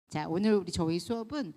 자, 오늘 저희 수업은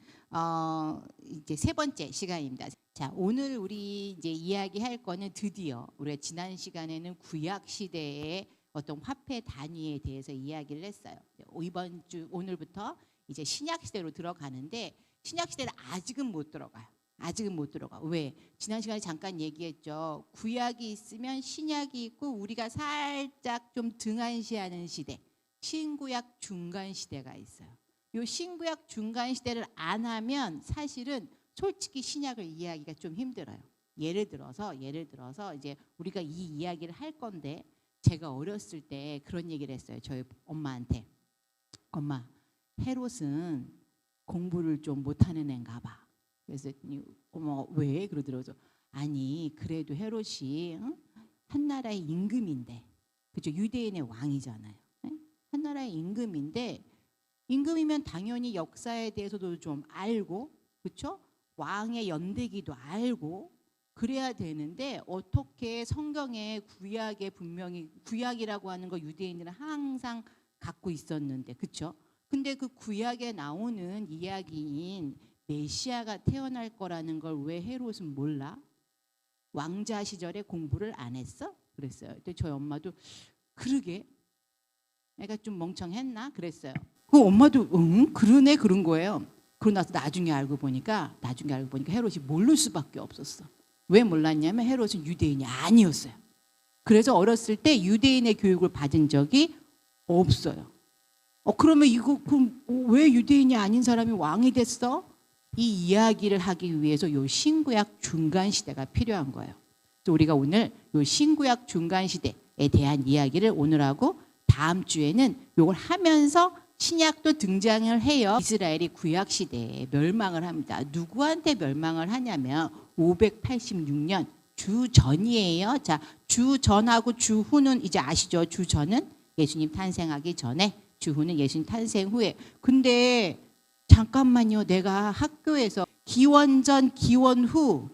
이제 세 번째 시간입니다. 자, 오늘 우리 이제 이야기할 거는 드디어 우리가 지난 시간에는 구약 시대의 어떤 화폐 단위에 대해서 이야기를 했어요. 이번 주 오늘부터 이제 신약 시대로 들어가는데 신약 시대는 아직은 못 들어가요. 아직은 못 들어가. 왜? 지난 시간에 잠깐 얘기했죠. 구약이 있으면 신약이 있고 우리가 살짝 좀 등한시하는 시대, 신구약 중간 시대가 있어요. 요 신구약 중간 시대를 안 하면 사실은 솔직히 신약을 이해하기가 좀 힘들어요. 예를 들어서 이제 우리가 이 이야기를 할 건데 제가 어렸을 때 그런 얘기를 했어요. 저희 엄마한테. 엄마, 헤롯은 공부를 좀 못하는 애인가 봐. 그래서 어머 왜? 그러더라고요. 아니 그래도 헤롯이 한 나라의 임금인데, 그죠? 유대인의 왕이잖아요. 한 나라의 임금인데 임금이면 당연히 역사에 대해서도 좀 알고, 그렇죠? 왕의 연대기도 알고 그래야 되는데 어떻게 성경에 구약에 분명히 구약이라고 하는 거 유대인들은 항상 갖고 있었는데, 그렇죠? 근데 그 구약에 나오는 이야기인 메시아가 태어날 거라는 걸 왜 헤롯은 몰라? 왕자 시절에 공부를 안 했어? 그랬어요. 근데 저희 엄마도 그러게 애가 좀 멍청했나? 그랬어요. 그 엄마도 그러네 그런 거예요. 그러고 나서 나중에 알고 보니까 헤롯이 모를 수밖에 없었어. 왜 몰랐냐면 헤롯은 유대인이 아니었어요. 그래서 어렸을 때 유대인의 교육을 받은 적이 없어요. 그러면 그럼 왜 유대인이 아닌 사람이 왕이 됐어? 이 이야기를 하기 위해서 요 신구약 중간 시대가 필요한 거예요. 그래서 우리가 오늘 요 신구약 중간 시대에 대한 이야기를 오늘 하고 다음 주에는 요걸 하면서 신약도 등장을 해요. 이스라엘이 구약 시대에 멸망을 합니다. 누구한테 멸망을 하냐면 586년 주전이에요. 자, 주전하고 주후는 이제 아시죠? 주전은 예수님 탄생하기 전에, 주후는 예수님 탄생 후에. 근데 잠깐만요. 내가 학교에서 기원전 기원후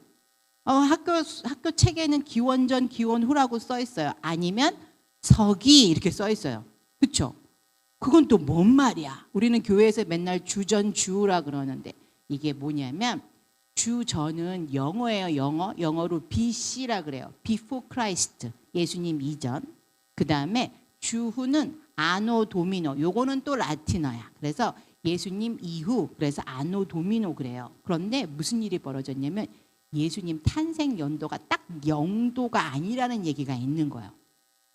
학교 책에는 기원전 기원후라고 써 있어요. 아니면 서기 이렇게 써 있어요. 그렇죠? 그건 또 뭔 말이야? 우리는 교회에서 맨날 주전 주후라 그러는데 이게 뭐냐면 주전은 영어예요. 영어로 BC라 그래요. Before Christ, 예수님 이전. 그 다음에 주후는 아노 도미노, 요거는 또 라틴어야. 그래서 예수님 이후, 그래서 아노 도미노 그래요. 그런데 무슨 일이 벌어졌냐면 예수님 탄생 연도가 딱 영도가 아니라는 얘기가 있는 거예요.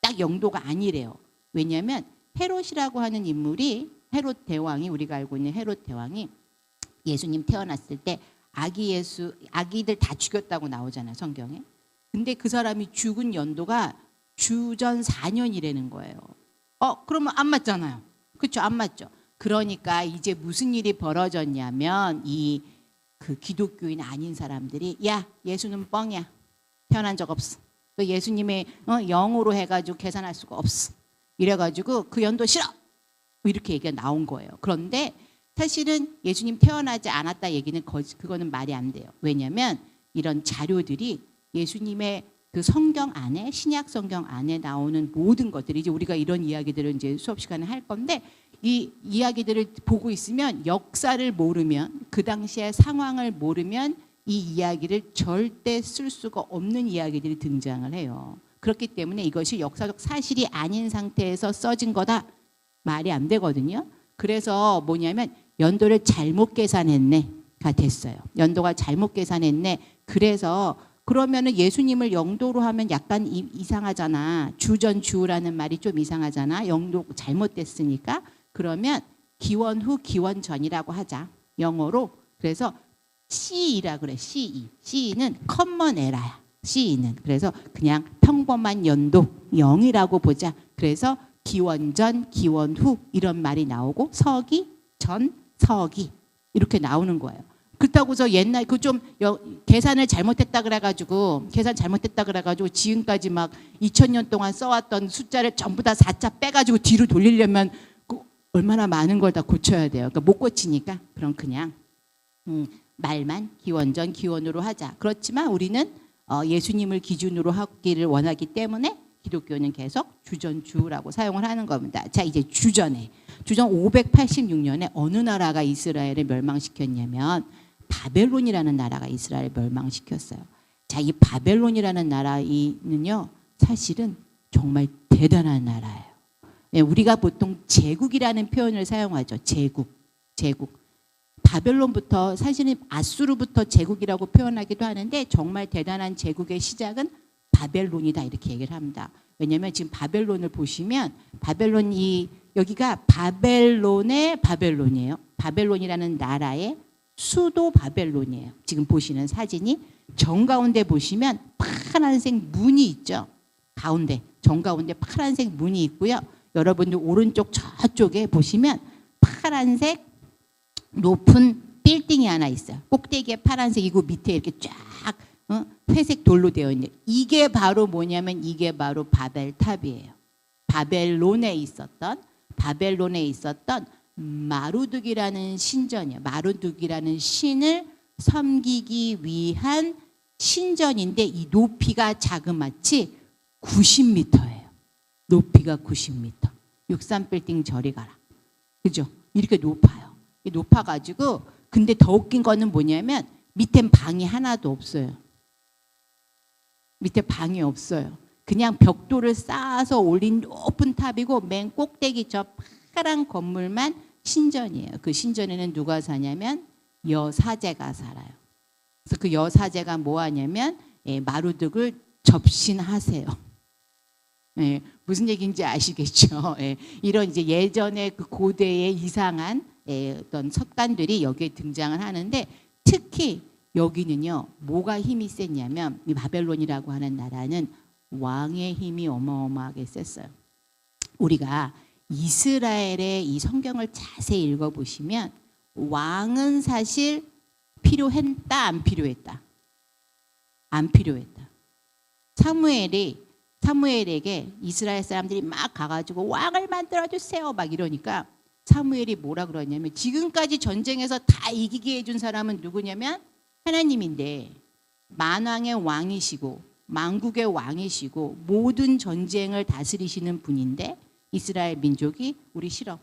딱 영도가 아니래요. 왜냐하면 헤롯이라고 하는 인물이, 헤롯 대왕이, 우리가 알고 있는 헤롯 대왕이 예수님 태어났을 때 아기들 다 죽였다고 나오잖아요, 성경에. 근데 그 사람이 죽은 연도가 주전 4년이라는 거예요. 그러면 안 맞잖아요. 그렇죠? 안 맞죠. 그러니까 이제 무슨 일이 벌어졌냐면 그 기독교인 아닌 사람들이 야, 예수는 뻥이야. 태어난 적 없어. 또 예수님의 영으로 해가지고 계산할 수가 없어. 이래가지고 그 연도 싫어. 이렇게 얘기가 나온 거예요. 그런데 사실은 예수님 태어나지 않았다 얘기는 그거는 말이 안 돼요. 왜냐하면 이런 자료들이 예수님의 그 성경 안에, 신약 성경 안에 나오는 모든 것들이, 이제 우리가 이런 이야기들을 이제 수업 시간에 할 건데 이 이야기들을 보고 있으면 역사를 모르면, 그 당시의 상황을 모르면 이 이야기를 절대 쓸 수가 없는 이야기들이 등장을 해요. 그렇기 때문에 이것이 역사적 사실이 아닌 상태에서 써진 거다. 말이 안 되거든요. 그래서 뭐냐면 연도를 잘못 계산했네가 됐어요. 연도가 잘못 계산했네. 그래서 그러면은 예수님을 영도로 하면 약간 이상하잖아. 주전 주후라는 말이 좀 이상하잖아. 영도 잘못됐으니까. 그러면 기원후 기원전이라고 하자. 영어로. 그래서 CE라 그래. CE는 common era야. CE는. 그래서 그냥 평범한 연도 0이라고 보자. 그래서 기원전, 기원후 이런 말이 나오고 서기, 전, 서기 이렇게 나오는 거예요. 그렇다고서 옛날 그 좀 계산 잘못했다 그래가지고 지금까지 막 2000년 동안 써왔던 숫자를 전부 다 4자 빼가지고 뒤로 돌리려면 얼마나 많은 걸 다 고쳐야 돼요. 그러니까 못 고치니까 그럼 그냥 말만 기원전 기원으로 하자. 그렇지만 우리는 예수님을 기준으로 하기를 원하기 때문에 기독교는 계속 주전주라고 사용을 하는 겁니다. 자, 이제 주전 586년에 어느 나라가 이스라엘을 멸망시켰냐면 바벨론이라는 나라가 이스라엘을 멸망시켰어요. 자, 이 바벨론이라는 나라는요, 사실은 정말 대단한 나라예요. 우리가 보통 제국이라는 표현을 사용하죠. 제국. 바벨론부터, 사실은 아수르부터 제국이라고 표현하기도 하는데 정말 대단한 제국의 시작은 바벨론이다 이렇게 얘기를 합니다. 왜냐하면 지금 바벨론을 보시면 여기가 바벨론의 바벨론이에요. 바벨론이라는 나라의 수도 바벨론이에요. 지금 보시는 사진이 정가운데 보시면 파란색 문이 있죠. 정가운데 파란색 문이 있고요. 여러분들 오른쪽 저쪽에 보시면 파란색 높은 빌딩이 하나 있어요. 꼭대기에 파란색이고 밑에 이렇게 쫙 회색 돌로 되어 있는, 이게 바로 뭐냐면 이게 바로 바벨탑이에요. 바벨론에 있었던 마루둑이라는 신전이에요. 마루둑이라는 신을 섬기기 위한 신전인데 이 높이가 자그마치 90m예요. 높이가 90m. 63빌딩 저리 가라. 그죠? 이렇게 높아요. 높아가지고, 근데 더 웃긴 거는 뭐냐면 밑엔 방이 하나도 없어요. 밑에 방이 없어요. 그냥 벽돌을 쌓아서 올린 높은 탑이고 맨 꼭대기 저 파란 건물만 신전이에요. 그 신전에는 누가 사냐면 여사제가 살아요. 그래서 그 여사제가 뭐 하냐면 마루둑을 접신하세요. 무슨 얘기인지 아시겠죠? 이런 이제 예전에 그 고대의 이상한 어떤 석관들이 여기에 등장을 하는데, 특히 여기는요 뭐가 힘이 셌냐면 이 바벨론이라고 하는 나라는 왕의 힘이 어마어마하게 셌어요. 우리가 이스라엘의 이 성경을 자세히 읽어보시면 왕은 사실 필요했다 안 필요했다? 안 필요했다. 사무엘에게 이스라엘 사람들이 막 가가지고 왕을 만들어주세요 막 이러니까 사무엘이 뭐라 그러냐면, 지금까지 전쟁에서 다 이기게 해준 사람은 누구냐면 하나님인데, 만왕의 왕이시고 만국의 왕이시고 모든 전쟁을 다스리시는 분인데 이스라엘 민족이 우리 싫어.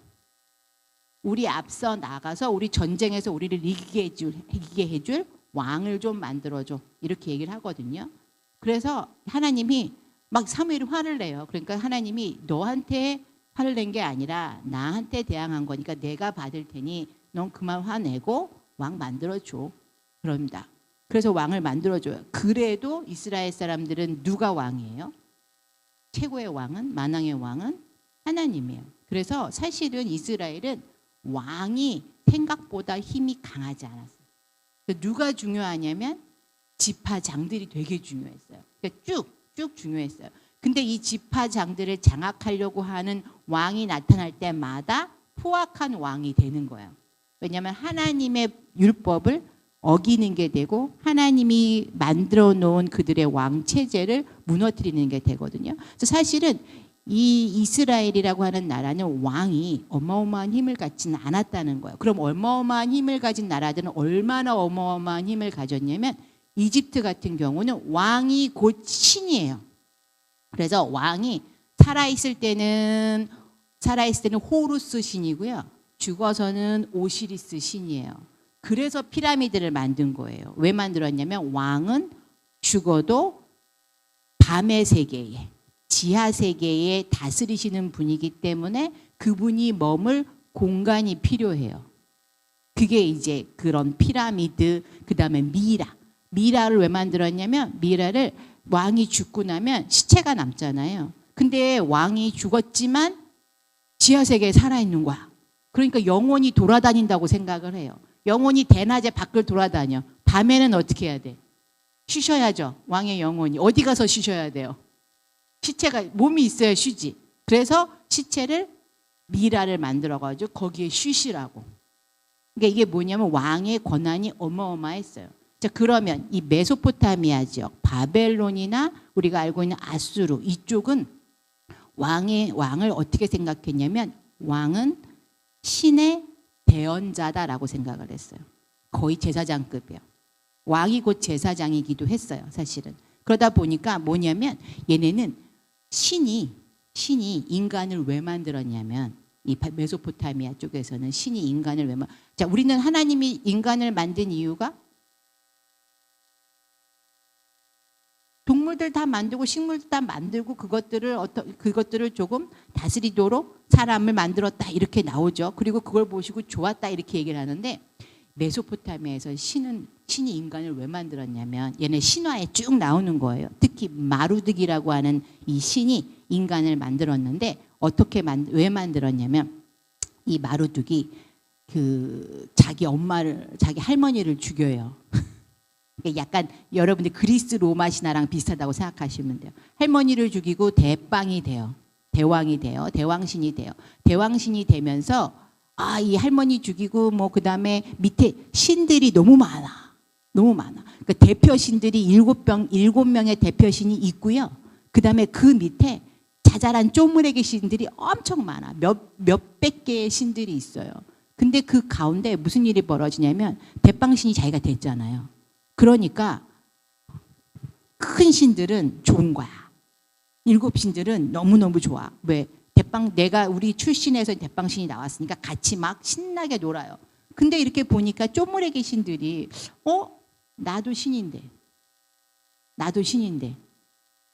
우리 앞서 나가서 우리 전쟁에서 우리를 이기게 해줄 왕을 좀 만들어줘. 이렇게 얘기를 하거든요. 그래서 하나님이 막 사무엘이 화를 내요. 그러니까 하나님이 너한테 화를 낸 게 아니라 나한테 대항한 거니까 내가 받을 테니 넌 그만 화내고 왕 만들어줘. 그럽니다. 그래서 왕을 만들어줘요. 그래도 이스라엘 사람들은 누가 왕이에요? 최고의 왕은, 만왕의 왕은 하나님이에요. 그래서 사실은 이스라엘은 왕이 생각보다 힘이 강하지 않았어요. 누가 중요하냐면 지파장들이 되게 중요했어요. 그러니까 쭉 중요했어요. 근데 이 지파장들을 장악하려고 하는 왕이 나타날 때마다 포악한 왕이 되는 거예요. 왜냐하면 하나님의 율법을 어기는 게 되고 하나님이 만들어 놓은 그들의 왕 체제를 무너뜨리는 게 되거든요. 그래서 사실은 이 이스라엘이라고 하는 나라는 왕이 어마어마한 힘을 갖지는 않았다는 거예요. 그럼 어마어마한 힘을 가진 나라들은 얼마나 어마어마한 힘을 가졌냐면, 이집트 같은 경우는 왕이 곧 신이에요. 그래서 왕이 살아있을 때는 호루스 신이고요. 죽어서는 오시리스 신이에요. 그래서 피라미드를 만든 거예요. 왜 만들었냐면 왕은 죽어도 밤의 세계에, 지하 세계에 다스리시는 분이기 때문에 그분이 머물 공간이 필요해요. 그게 이제 그런 피라미드, 그 다음에 미라를 왜 만들었냐면, 미라를 왕이 죽고 나면 시체가 남잖아요. 근데 왕이 죽었지만 지하 세계에 살아있는 거야. 그러니까 영혼이 돌아다닌다고 생각을 해요. 영혼이 대낮에 밖을 돌아다녀. 밤에는 어떻게 해야 돼? 쉬셔야죠. 왕의 영혼이. 어디 가서 쉬셔야 돼요? 시체가, 몸이 있어야 쉬지. 그래서 시체를 미라를 만들어가지고 거기에 쉬시라고. 그러니까 이게 뭐냐면 왕의 권한이 어마어마했어요. 자, 그러면 이 메소포타미아 지역, 바벨론이나 우리가 알고 있는 아수르, 이쪽은 왕을 어떻게 생각했냐면, 왕은 신의 대언자다라고 생각을 했어요. 거의 제사장급이에요. 왕이 곧 제사장이기도 했어요, 사실은. 그러다 보니까 뭐냐면 얘네는 신이 인간을 왜 만들었냐면 이 메소포타미아 쪽에서는 신이 인간을 왜 자, 우리는 하나님이 인간을 만든 이유가 동물들 다 만들고 식물들 다 만들고 그것들을 조금 다스리도록 사람을 만들었다 이렇게 나오죠. 그리고 그걸 보시고 좋았다 이렇게 얘기를 하는데 메소포타미아에서 신이 인간을 왜 만들었냐면 얘네 신화에 쭉 나오는 거예요. 특히 마루드기라고 하는 이 신이 인간을 만들었는데 왜 만들었냐면 이 마루드기 자기 할머니를 죽여요. 약간 여러분들 그리스 로마 신화랑 비슷하다고 생각하시면 돼요. 할머니를 죽이고 대왕이 돼요. 대왕신이 돼요. 대왕신이 되면서 이 할머니 죽이고 그다음에 밑에 신들이 너무 많아. 그러니까 대표 신들이 7명의 대표 신이 있고요. 그다음에 그 밑에 자잘한 쪼무레기 신들이 엄청 많아. 몇백 개의 신들이 있어요. 근데 그 가운데 무슨 일이 벌어지냐면 대빵신이 자기가 됐잖아요. 그러니까 큰 신들은 좋은 거야. 7신들은 너무너무 좋아. 왜? 우리 출신에서 대빵신이 나왔으니까 같이 막 신나게 놀아요. 근데 이렇게 보니까 쪼무레기 신들이 나도 신인데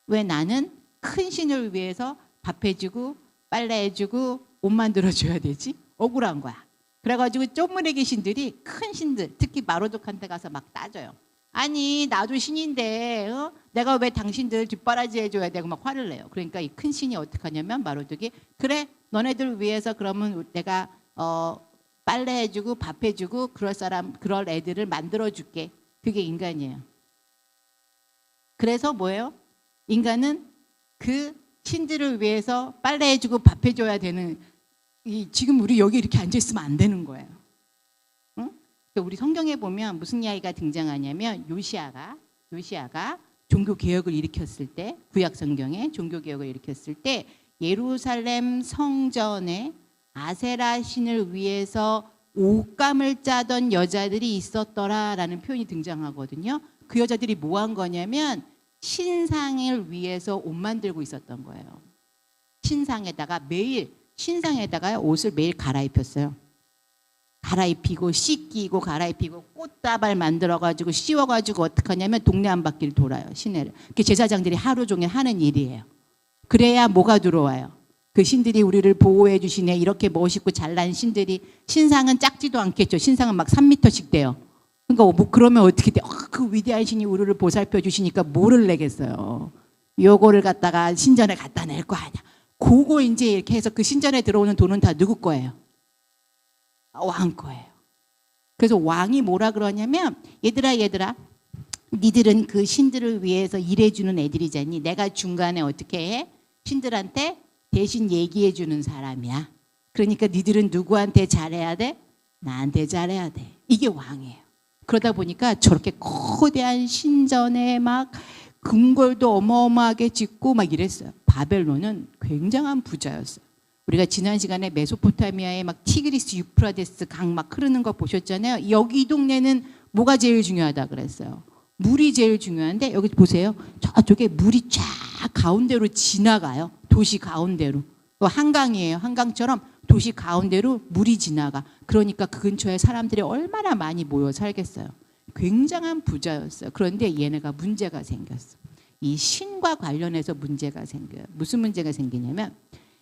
왜 나는 큰 신을 위해서 밥 해주고 빨래 해주고 옷 만들어줘야 되지? 억울한 거야. 그래가지고 쪼무레기 신들이 큰 신들 특히 마로독한테 가서 막 따져요. 아니 나도 신인데 내가 왜 당신들 뒷바라지 해줘야 되고 막 화를 내요. 그러니까 이 큰 신이 어떻게 하냐면 마로독이 그래 너네들 위해서 그러면 내가 빨래 해주고 밥 해주고 그럴 애들을 만들어줄게. 그게 인간이에요. 그래서 뭐예요? 인간은 그 신들을 위해서 빨래 해주고 밥 해줘야 되는 지금 우리 여기 이렇게 앉아있으면 안 되는 거예요. 우리 성경에 보면 무슨 이야기가 등장하냐면 요시아가 종교 개혁을 일으켰을 때 구약 성경에 종교 개혁을 일으켰을 때 예루살렘 성전에 아세라 신을 위해서 옷감을 짜던 여자들이 있었더라라는 표현이 등장하거든요. 그 여자들이 뭐 한 거냐면 신상을 위해서 옷 만들고 있었던 거예요. 신상에다가 옷을 매일 갈아입혔어요. 갈아입히고 씻기고 갈아입히고 꽃다발 만들어가지고 씌워가지고 어떻게 하냐면 동네 한 바퀴를 돌아요. 시내를. 그게 제사장들이 하루 종일 하는 일이에요. 그래야 뭐가 들어와요. 그 신들이 우리를 보호해 주시네. 이렇게 멋있고 잘난 신들이 신상은 작지도 않겠죠. 신상은 막 3m씩 돼요. 그러니까 그러면 어떻게 돼? 그 위대한 신이 우리를 보살펴 주시니까 뭐를 내겠어요. 요거를 갖다가 신전에 갖다 낼 거 아니야. 그거 이제 이렇게 해서 그 신전에 들어오는 돈은 다 누구 거예요? 왕 거예요. 그래서 왕이 뭐라 그러냐면 얘들아 니들은 그 신들을 위해서 일해주는 애들이잖니. 내가 중간에 어떻게 해? 신들한테 대신 얘기해 주는 사람이야. 그러니까 니들은 누구한테 잘해야 돼? 나한테 잘해야 돼. 이게 왕이에요. 그러다 보니까 저렇게 거대한 신전에 막 궁궐도 어마어마하게 짓고 막 이랬어요. 바벨론은 굉장한 부자였어요. 우리가 지난 시간에 메소포타미아에 막 티그리스 유프라데스 강 막 흐르는 거 보셨잖아요. 여기 이 동네는 뭐가 제일 중요하다 그랬어요. 물이 제일 중요한데 여기 보세요. 저쪽에 물이 쫙 가운데로 지나가요. 도시 가운데로. 한강이에요. 한강처럼 도시 가운데로 물이 지나가. 그러니까 그 근처에 사람들이 얼마나 많이 모여 살겠어요. 굉장한 부자였어요. 그런데 얘네가 문제가 생겼어. 이 신과 관련해서 문제가 생겨요. 무슨 문제가 생기냐면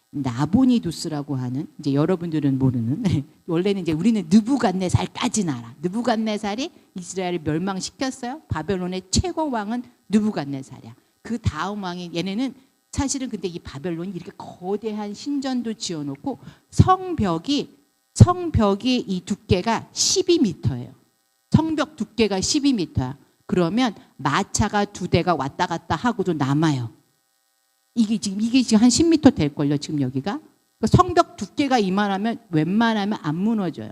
나보니두스라고 하는 이제 여러분들은 모르는 원래는 이제 우리는 느부갓네살까지는 알아. 느부갓네살이 이스라엘을 멸망시켰어요. 바벨론의 최고 왕은 느부갓네살이야. 그 다음 왕이 얘네는 사실은 근데 이 바벨론이 이렇게 거대한 신전도 지어놓고 성벽이 이 두께가 12m예요. 성벽 두께가 12m야. 그러면 마차가 2대가 왔다 갔다 하고도 남아요. 이게 지금 한 10m 될걸요, 지금 여기가. 성벽 두께가 이만하면 웬만하면 안 무너져요.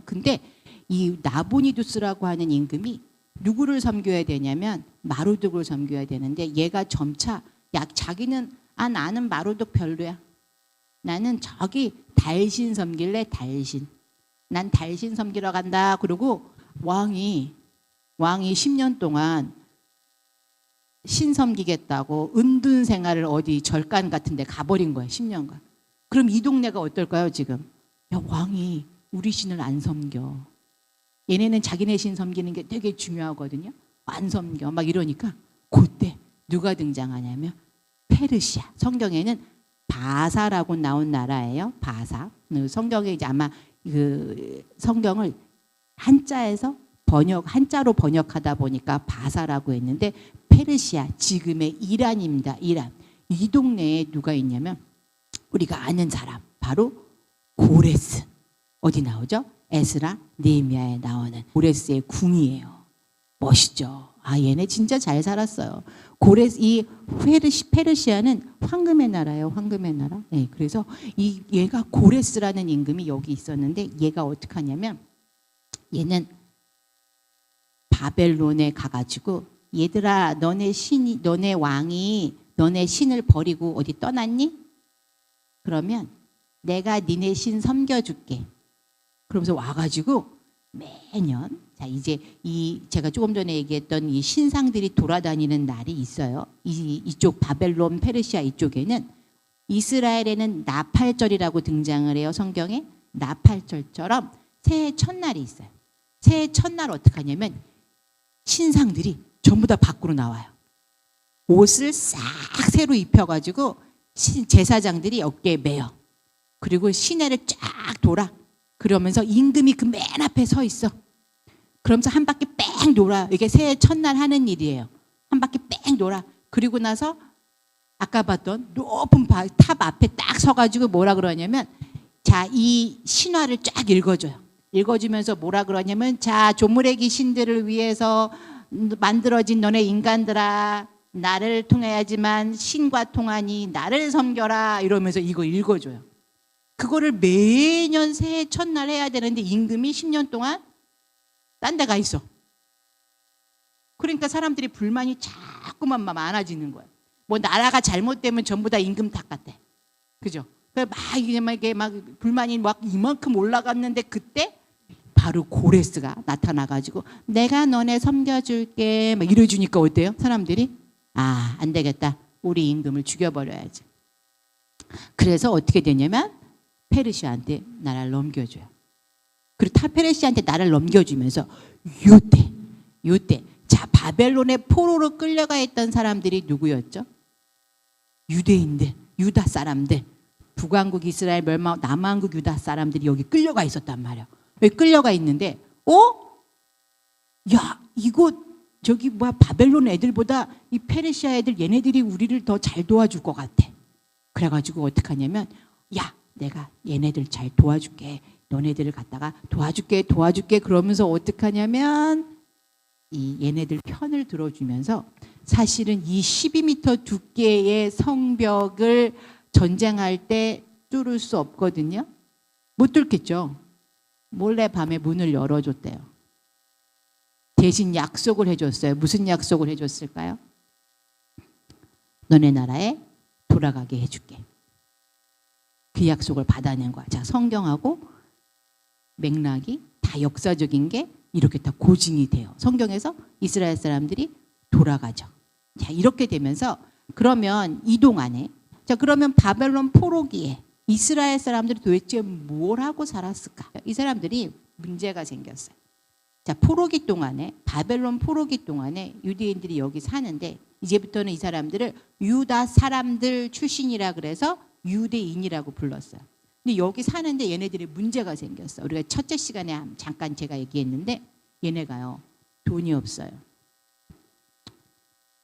근데 이 나보니두스라고 하는 임금이 누구를 섬겨야 되냐면 마루독을 섬겨야 되는데 얘가 점차 자기는 나는 마루독 별로야. 나는 저기 달신 섬길래 달신. 난 달신 섬기러 간다. 그리고 왕이 10년 동안 신 섬기겠다고 은둔 생활을 어디 절간 같은 데 가버린 거예요. 10년간. 그럼 이 동네가 어떨까요 지금? 야, 왕이 우리 신을 안 섬겨. 얘네는 자기네 신 섬기는 게 되게 중요하거든요. 안 섬겨 막 이러니까 그때 누가 등장하냐면 페르시아. 성경에는 바사라고 나온 나라예요. 바사. 성경에 이제 아마 그 성경을 한자로 번역하다 보니까 바사라고 했는데 페르시아, 지금의 이란입니다. 이란. 이 동네에 누가 있냐면 우리가 아는 사람 바로 고레스. 어디 나오죠? 에스라, 느헤미야에 나오는 고레스의 궁이에요. 멋있죠. 아, 얘네 진짜 잘 살았어요. 고레스, 이 페르시아는 황금의 나라예요. 황금의 나라. 네, 그래서 얘가 고레스라는 임금이 여기 있었는데 얘가 어떻게 하냐면 얘는 바벨론에 가가지고 얘들아 너네 왕이 너네 신을 버리고 어디 떠났니? 그러면 내가 니네 신 섬겨줄게. 그러면서 와가지고 매년 자 이제 제가 조금 전에 얘기했던 이 신상들이 돌아다니는 날이 있어요. 이쪽 바벨론 페르시아 이쪽에는 이스라엘에는 나팔절이라고 등장을 해요. 성경에 나팔절처럼 새해 첫날이 있어요. 새해 첫날 어떻게 하냐면 신상들이 전부 다 밖으로 나와요. 옷을 싹 새로 입혀가지고 제사장들이 어깨에 매요. 그리고 시내를 쫙 돌아. 그러면서 임금이 그 맨 앞에 서 있어. 그러면서 한 바퀴 뺑 돌아. 이게 새해 첫날 하는 일이에요. 한 바퀴 뺑 돌아. 그리고 나서 아까 봤던 높은 탑 앞에 딱 서가지고 뭐라 그러냐면 자, 이 신화를 쫙 읽어줘요. 읽어주면서 뭐라 그러냐면 자, 조물의 귀신들을 위해서 만들어진 너네 인간들아, 나를 통해야지만 신과 통하니 나를 섬겨라 이러면서 이거 읽어줘요. 그거를 매년 새해 첫날 해야 되는데 임금이 10년 동안 딴 데 가 있어. 그러니까 사람들이 불만이 자꾸만 많아지는 거예요. 뭐 나라가 잘못되면 전부 다 임금 탓같대. 그죠? 이게 막 불만이 막 이만큼 올라갔는데 그때 바로 고레스가 나타나가지고 내가 너네 섬겨줄게 막 이래주니까 어때요? 사람들이 아, 안 되겠다. 우리 임금을 죽여버려야지. 그래서 어떻게 되냐면 페르시아한테 나라를 넘겨줘요. 그리고 페르시아한테 나라를 넘겨주면서 요때 자, 바벨론의 포로로 끌려가 있던 사람들이 누구였죠? 유대인들, 유다 사람들. 북왕국 이스라엘 멸망, 남왕국 유다 사람들이 여기 끌려가 있었단 말이야. 여기 끌려가 있는데 야, 이거 저기 바벨론 애들보다 이 페르시아 애들 얘네들이 우리를 더 잘 도와줄 것 같아. 그래가지고 어떻게 하냐면 야, 내가 얘네들 잘 도와줄게. 너네들을 갖다가 도와줄게 그러면서 어떻게 하냐면 이 얘네들 편을 들어주면서 사실은 이 12m 두께의 성벽을 전쟁할 때 뚫을 수 없거든요. 못 뚫겠죠. 몰래 밤에 문을 열어줬대요. 대신 약속을 해줬어요. 무슨 약속을 해줬을까요? 너네 나라에 돌아가게 해줄게. 그 약속을 받아낸 거야. 자, 성경하고 맥락이 다 역사적인 게 이렇게 다 고증이 돼요. 성경에서 이스라엘 사람들이 돌아가죠. 자, 이렇게 되면서 그러면 이 동안에 자, 그러면 바벨론 포로기에 이스라엘 사람들이 도대체 뭘 하고 살았을까? 이 사람들이 문제가 생겼어요. 자, 포로기 동안에 바벨론 포로기 동안에 유대인들이 여기 사는데 이제부터는 이 사람들을 유다 사람들 출신이라 그래서 유대인이라고 불렀어요. 근데 여기 사는데 얘네들이 문제가 생겼어. 우리가 첫째 시간에 잠깐 제가 얘기했는데 얘네가요 돈이 없어요.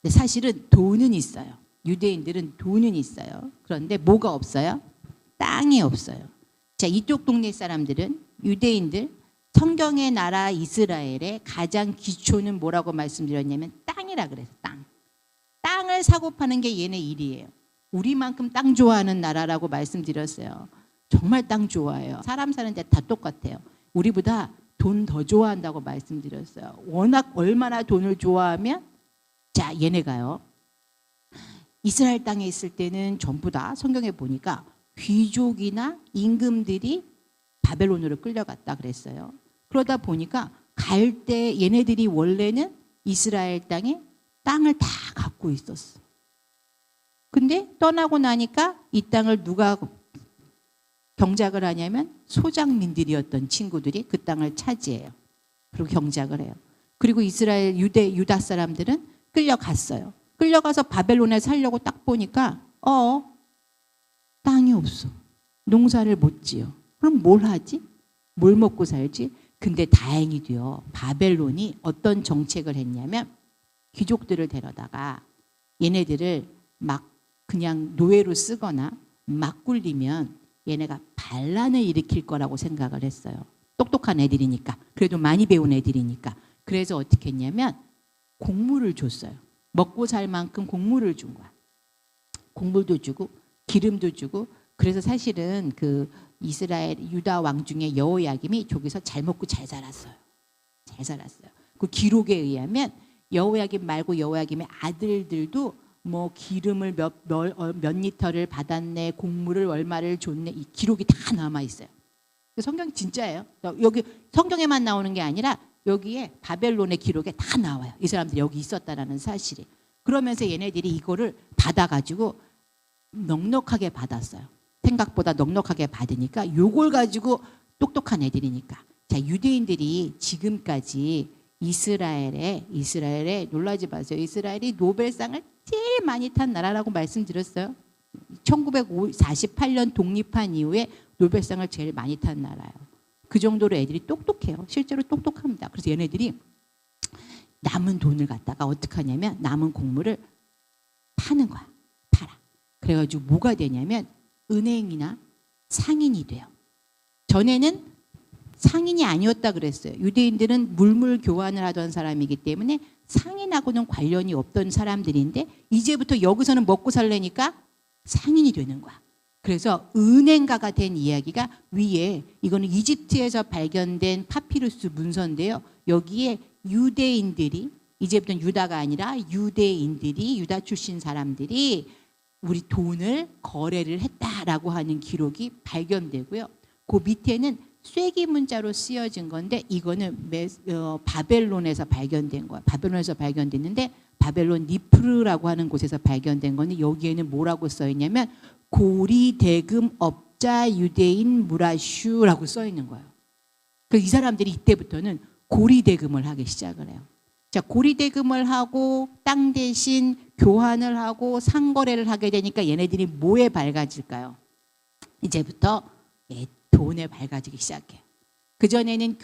근데 사실은 돈은 있어요. 유대인들은 돈은 있어요. 그런데 뭐가 없어요? 땅이 없어요. 자, 이쪽 동네 사람들은 유대인들 성경의 나라 이스라엘의 가장 기초는 뭐라고 말씀드렸냐면 땅이라 그래서 땅을 사고 파는 게 얘네 일이에요. 우리만큼 땅 좋아하는 나라라고 말씀드렸어요. 정말 땅 좋아해요. 사람 사는 데 다 똑같아요. 우리보다 돈 더 좋아한다고 말씀드렸어요. 워낙 얼마나 돈을 좋아하면 자, 얘네가요 이스라엘 땅에 있을 때는 전부 다 성경에 보니까 귀족이나 임금들이 바벨론으로 끌려갔다 그랬어요. 그러다 보니까 갈 때 얘네들이 원래는 이스라엘 땅에 땅을 다 갖고 갖고 있었어. 근데 떠나고 나니까 이 땅을 누가 경작을 하냐면 소작민들이었던 친구들이 그 땅을 차지해요. 그리고 경작을 해요. 그리고 이스라엘 유다 사람들은 끌려갔어요. 끌려가서 바벨론에 살려고 딱 보니까 땅이 없어. 농사를 못 지어. 그럼 뭘 하지? 뭘 먹고 살지? 근데 다행히도요. 바벨론이 어떤 정책을 했냐면 귀족들을 데려다가 얘네들을 막 그냥 노예로 쓰거나 막 굴리면 얘네가 반란을 일으킬 거라고 생각을 했어요. 똑똑한 애들이니까. 그래도 많이 배운 애들이니까. 그래서 어떻게 했냐면 곡물을 줬어요. 먹고 살 만큼 곡물을 준 거야. 곡물도 주고 기름도 주고. 그래서 사실은 그 이스라엘 유다 왕 중에 여호야김이 저기서 잘 먹고 잘 살았어요. 잘 살았어요. 그 기록에 의하면 여호야김 말고 여호야김의 아들들도 뭐 기름을 몇 리터를 받았네, 곡물을 얼마를 줬네, 이 기록이 다 남아 있어요. 성경 진짜예요. 여기 성경에만 나오는 게 아니라 여기에 바벨론의 기록에 다 나와요. 이 사람들이 여기 있었다라는 사실이. 그러면서 얘네들이 이거를 받아가지고 넉넉하게 받았어요. 생각보다 넉넉하게 받으니까 요걸 가지고 똑똑한 애들이니까. 자, 유대인들이 지금까지 이스라엘에 놀라지 마세요. 이스라엘이 노벨상을 제일 많이 탄 나라라고 말씀드렸어요. 1948년 독립한 이후에 노벨상을 제일 많이 탄 나라예요. 그 정도로 애들이 똑똑해요. 실제로 똑똑합니다. 그래서 얘네들이 남은 돈을 갖다가 어떻게 하냐면 남은 곡물을 파는 거야. 팔아. 그래가지고 뭐가 되냐면 은행이나 상인이 돼요. 전에는 상인이 아니었다 그랬어요. 유대인들은 물물 교환을 하던 사람이기 때문에 상인하고는 관련이 없던 사람들인데 이제부터 여기서는 먹고 살려니까 상인이 되는 거야. 그래서 은행가가 된 이야기가 위에, 이거는 이집트에서 발견된 파피루스 문서인데요. 여기에 유대인들이, 이제부터는 유다가 아니라 유대인들이, 유다 출신 사람들이 우리 돈을 거래를 했다라고 하는 기록이 발견되고요. 그 밑에는 쐐기 문자로 쓰여진 건데 이거는 바벨론에서 발견된 거예요. 바벨론에서 발견됐는데 바벨론 니프르라고 하는 곳에서 발견된 건데 여기에는 뭐라고 써 있냐면 고리 대금 업자 유대인 무라슈라고 써 있는 거예요. 그래서 이 사람들이 이때부터는 고리 대금을 하기 시작을 해요. 자, 고리 대금을 하고 땅 대신 교환을 하고 상거래를 하게 되니까 얘네들이 뭐에 밝아질까요? 이제부터 돈에 밝아지기 시작해요. 그전에는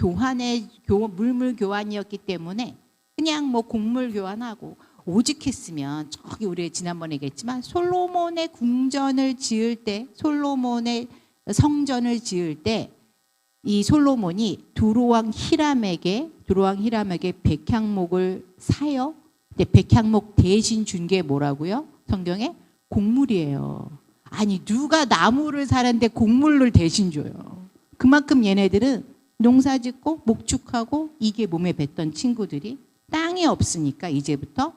물물 교환이었기 때문에 그냥 뭐 곡물 교환하고, 오직했으면 저기 우리 지난번에 얘기했지만 솔로몬의 궁전을 지을 때, 솔로몬의 성전을 지을 때 이 솔로몬이 두로왕 히람에게 백향목을 사요. 근데 백향목 대신 준 게 뭐라고요? 성경에 곡물이에요. 아니 누가 나무를 사는데 곡물을 대신 줘요. 그만큼 얘네들은 농사짓고 목축하고 이게 몸에 뱉던 친구들이 땅이 없으니까 이제부터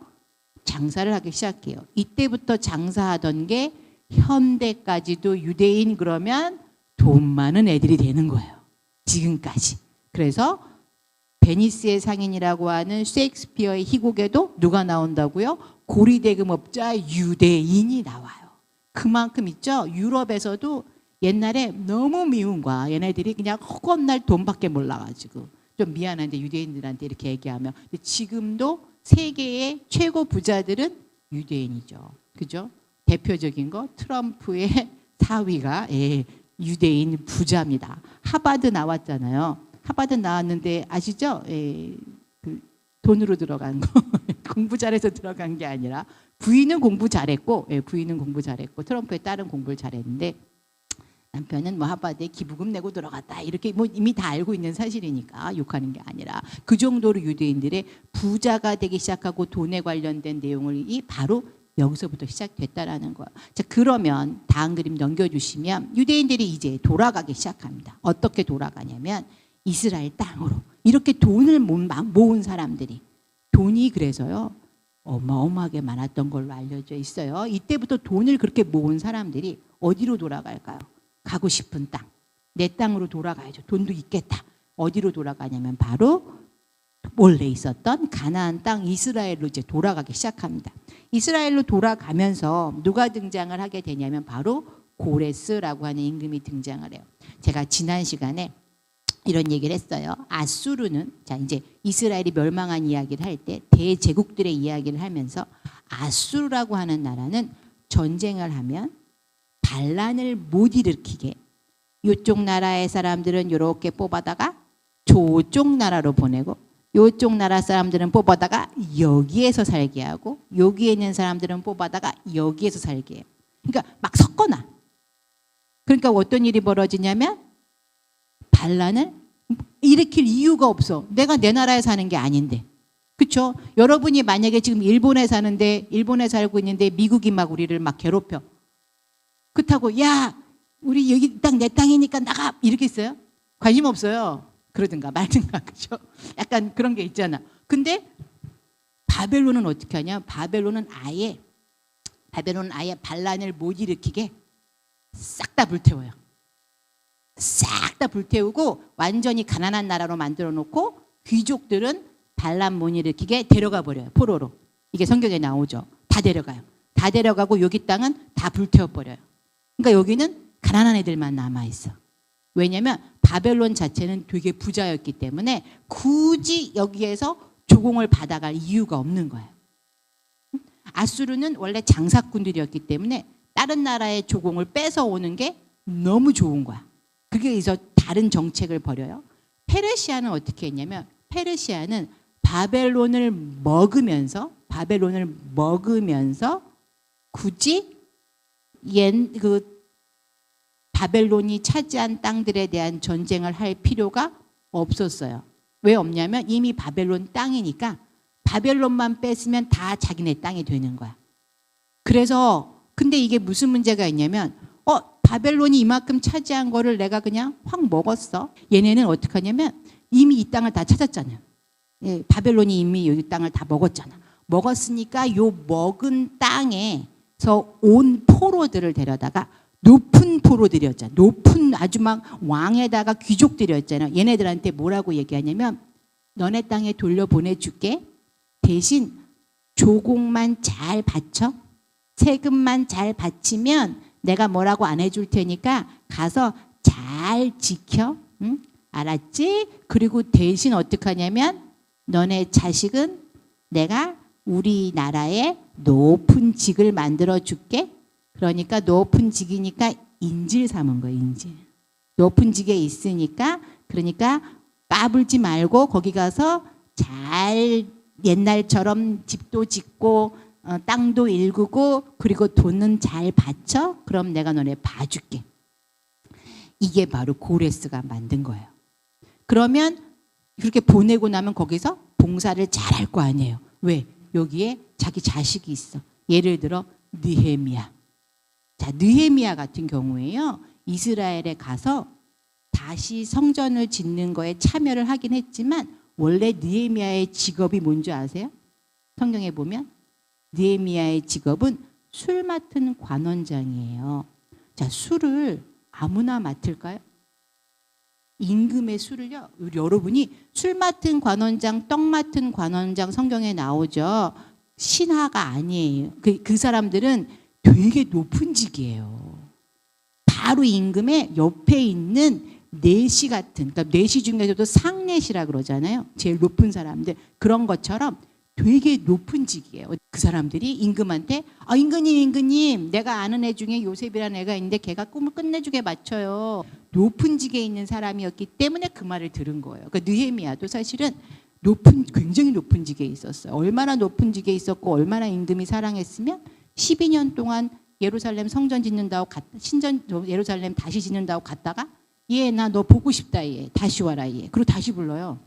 장사를 하기 시작해요. 이때부터 장사하던 게 현대까지도 유대인 그러면 돈 많은 애들이 되는 거예요. 지금까지. 그래서 베니스의 상인이라고 하는 셰익스피어의 희곡에도 누가 나온다고요? 고리대금업자 유대인이 나와요. 그만큼 있죠. 유럽에서도 옛날에 너무 미운 거야. 얘네들이 그냥 허겁날 돈밖에 몰라가지고. 좀 미안한데 유대인들한테 이렇게 얘기하면. 근데 지금도 세계의 최고 부자들은 유대인이죠. 그죠? 대표적인 거 트럼프의 사위가 유대인 부자입니다. 하버드 나왔잖아요. 하버드 나왔는데 아시죠? 그 돈으로 들어간 거. 공부 잘해서 들어간 게 아니라 부인은 공부 잘했고, 부인은 공부 잘했고 트럼프의 딸은 공부를 잘했는데 남편은 뭐 하버드에 기부금 내고 들어갔다. 이렇게 뭐 이미 다 알고 있는 사실이니까 욕하는 게 아니라 그 정도로 유대인들의 부자가 되기 시작하고 돈에 관련된 내용을 바로 여기서부터 시작됐다라는 거예요. 자, 그러면 다음 그림 넘겨주시면 유대인들이 이제 돌아가기 시작합니다. 어떻게 돌아가냐면 이스라엘 땅으로 이렇게 돈을 모은 사람들이, 돈이 그래서요 어마어마하게 많았던 걸로 알려져 있어요. 이때부터 돈을 그렇게 모은 사람들이 어디로 돌아갈까요? 가고 싶은 땅, 내 땅으로 돌아가야죠. 돈도 있겠다. 어디로 돌아가냐면 바로 원래 있었던 가나안 땅 이스라엘로 이제 돌아가기 시작합니다. 이스라엘로 돌아가면서 누가 등장을 하게 되냐면 바로 고레스라고 하는 임금이 등장을 해요. 제가 지난 시간에 이런 얘기를 했어요. 아수르는 자 이제 이스라엘이 멸망한 이야기를 할 때 대제국들의 이야기를 하면서 아수르라고 하는 나라는 전쟁을 하면 반란을 못 일으키게 이쪽 나라의 사람들은 이렇게 뽑아다가 저쪽 나라로 보내고 이쪽 나라 사람들은 뽑아다가 여기에서 살게 하고 여기에 있는 사람들은 뽑아다가 여기에서 살게 해요. 그러니까 막 섞어놔. 그러니까 어떤 일이 벌어지냐면 반란을 일으킬 이유가 없어. 내가 내 나라에 사는 게 아닌데. 그렇죠? 여러분이 만약에 지금 일본에 사는데 일본에 살고 있는데 미국이 막 우리를 막 괴롭혀. 그렇다고 야 우리 여기 땅 내 땅이니까 나가 이렇게 있어요? 관심 없어요. 그러든가 말든가. 그렇죠? 약간 그런 게 있잖아. 근데 바벨론은 어떻게 하냐? 바벨론은 아예 반란을 못 일으키게 싹 다 불태워요. 싹 다 불태우고 완전히 가난한 나라로 만들어 놓고 귀족들은 반란 못 일으키게 데려가 버려요. 포로로. 이게 성경에 나오죠. 다 데려가요. 다 데려가고 여기 땅은 다 불태워 버려요. 그러니까 여기는 가난한 애들만 남아 있어. 왜냐하면 바벨론 자체는 되게 부자였기 때문에 굳이 여기에서 조공을 받아갈 이유가 없는 거예요. 아수르는 원래 장사꾼들이었기 때문에 다른 나라의 조공을 뺏어오는 게 너무 좋은 거야. 그래서 다른 정책을 벌여요. 페르시아는 어떻게 했냐면 페르시아는 바벨론을 먹으면서 굳이 바벨론이 차지한 땅들에 대한 전쟁을 할 필요가 없었어요. 왜 없냐면 이미 바벨론 땅이니까 바벨론만 뺐으면 다 자기네 땅이 되는 거야. 그래서 근데 이게 무슨 문제가 있냐면 바벨론이 이만큼 차지한 거를 내가 그냥 확 먹었어. 얘네는 어떻게 하냐면 이미 이 땅을 다 찾았잖아요. 예, 바벨론이 이미 여기 땅을 다 먹었잖아. 먹었으니까 요 먹은 땅에서 온 포로들을 데려다가 높은 포로들이었잖아. 높은 아주 막 왕에다가 귀족들이었잖아. 얘네들한테 뭐라고 얘기하냐면 너네 땅에 돌려보내줄게. 대신 조공만 잘 바쳐. 세금만 잘 바치면 내가 뭐라고 안 해줄 테니까 가서 잘 지켜. 응? 알았지? 그리고 대신 어떻게 하냐면 너네 자식은 내가 우리나라에 높은 직을 만들어 줄게. 그러니까 높은 직이니까 인질 삼은 거예요. 인질. 높은 직에 있으니까 그러니까 까불지 말고 거기 가서 잘 옛날처럼 집도 짓고 땅도 일구고 그리고 돈은 잘 바쳐. 그럼 내가 너네 봐줄게. 이게 바로 고레스가 만든 거예요. 그러면 그렇게 보내고 나면 거기서 봉사를 잘 할 거 아니에요. 왜? 여기에 자기 자식이 있어. 예를 들어 느헤미야. 자, 느헤미야 같은 경우에요. 이스라엘에 가서 다시 성전을 짓는 거에 참여를 하긴 했지만 원래 느헤미야의 직업이 뭔지 아세요? 성경에 보면 느헤미야의 직업은 술 맡은 관원장이에요. 자, 술을 아무나 맡을까요? 임금의 술을요. 여러분이 술 맡은 관원장, 떡 맡은 관원장 성경에 나오죠. 신하가 아니에요. 그 사람들은 되게 높은 직이에요. 바로 임금의 옆에 있는 내시 같은, 그러니까 내시 중에서도 상내시라 그러잖아요. 제일 높은 사람들. 그런 것처럼 되게 높은 직이에요. 그 사람들이 임금한테 임금님 내가 아는 애 중에 요셉이라는 애가 있는데 걔가 꿈을 끝내주게 맞춰요. 높은 직에 있는 사람이었기 때문에 그 말을 들은 거예요. 그러니까 느헤미야도 사실은 굉장히 높은 직에 있었어요. 얼마나 높은 직에 있었고 얼마나 임금이 사랑했으면 12년 동안 예루살렘 성전 짓는다고 예루살렘 다시 짓는다고 갔다가 얘 나 너 보고 싶다 얘 다시 와라 얘 그리고 다시 불러요.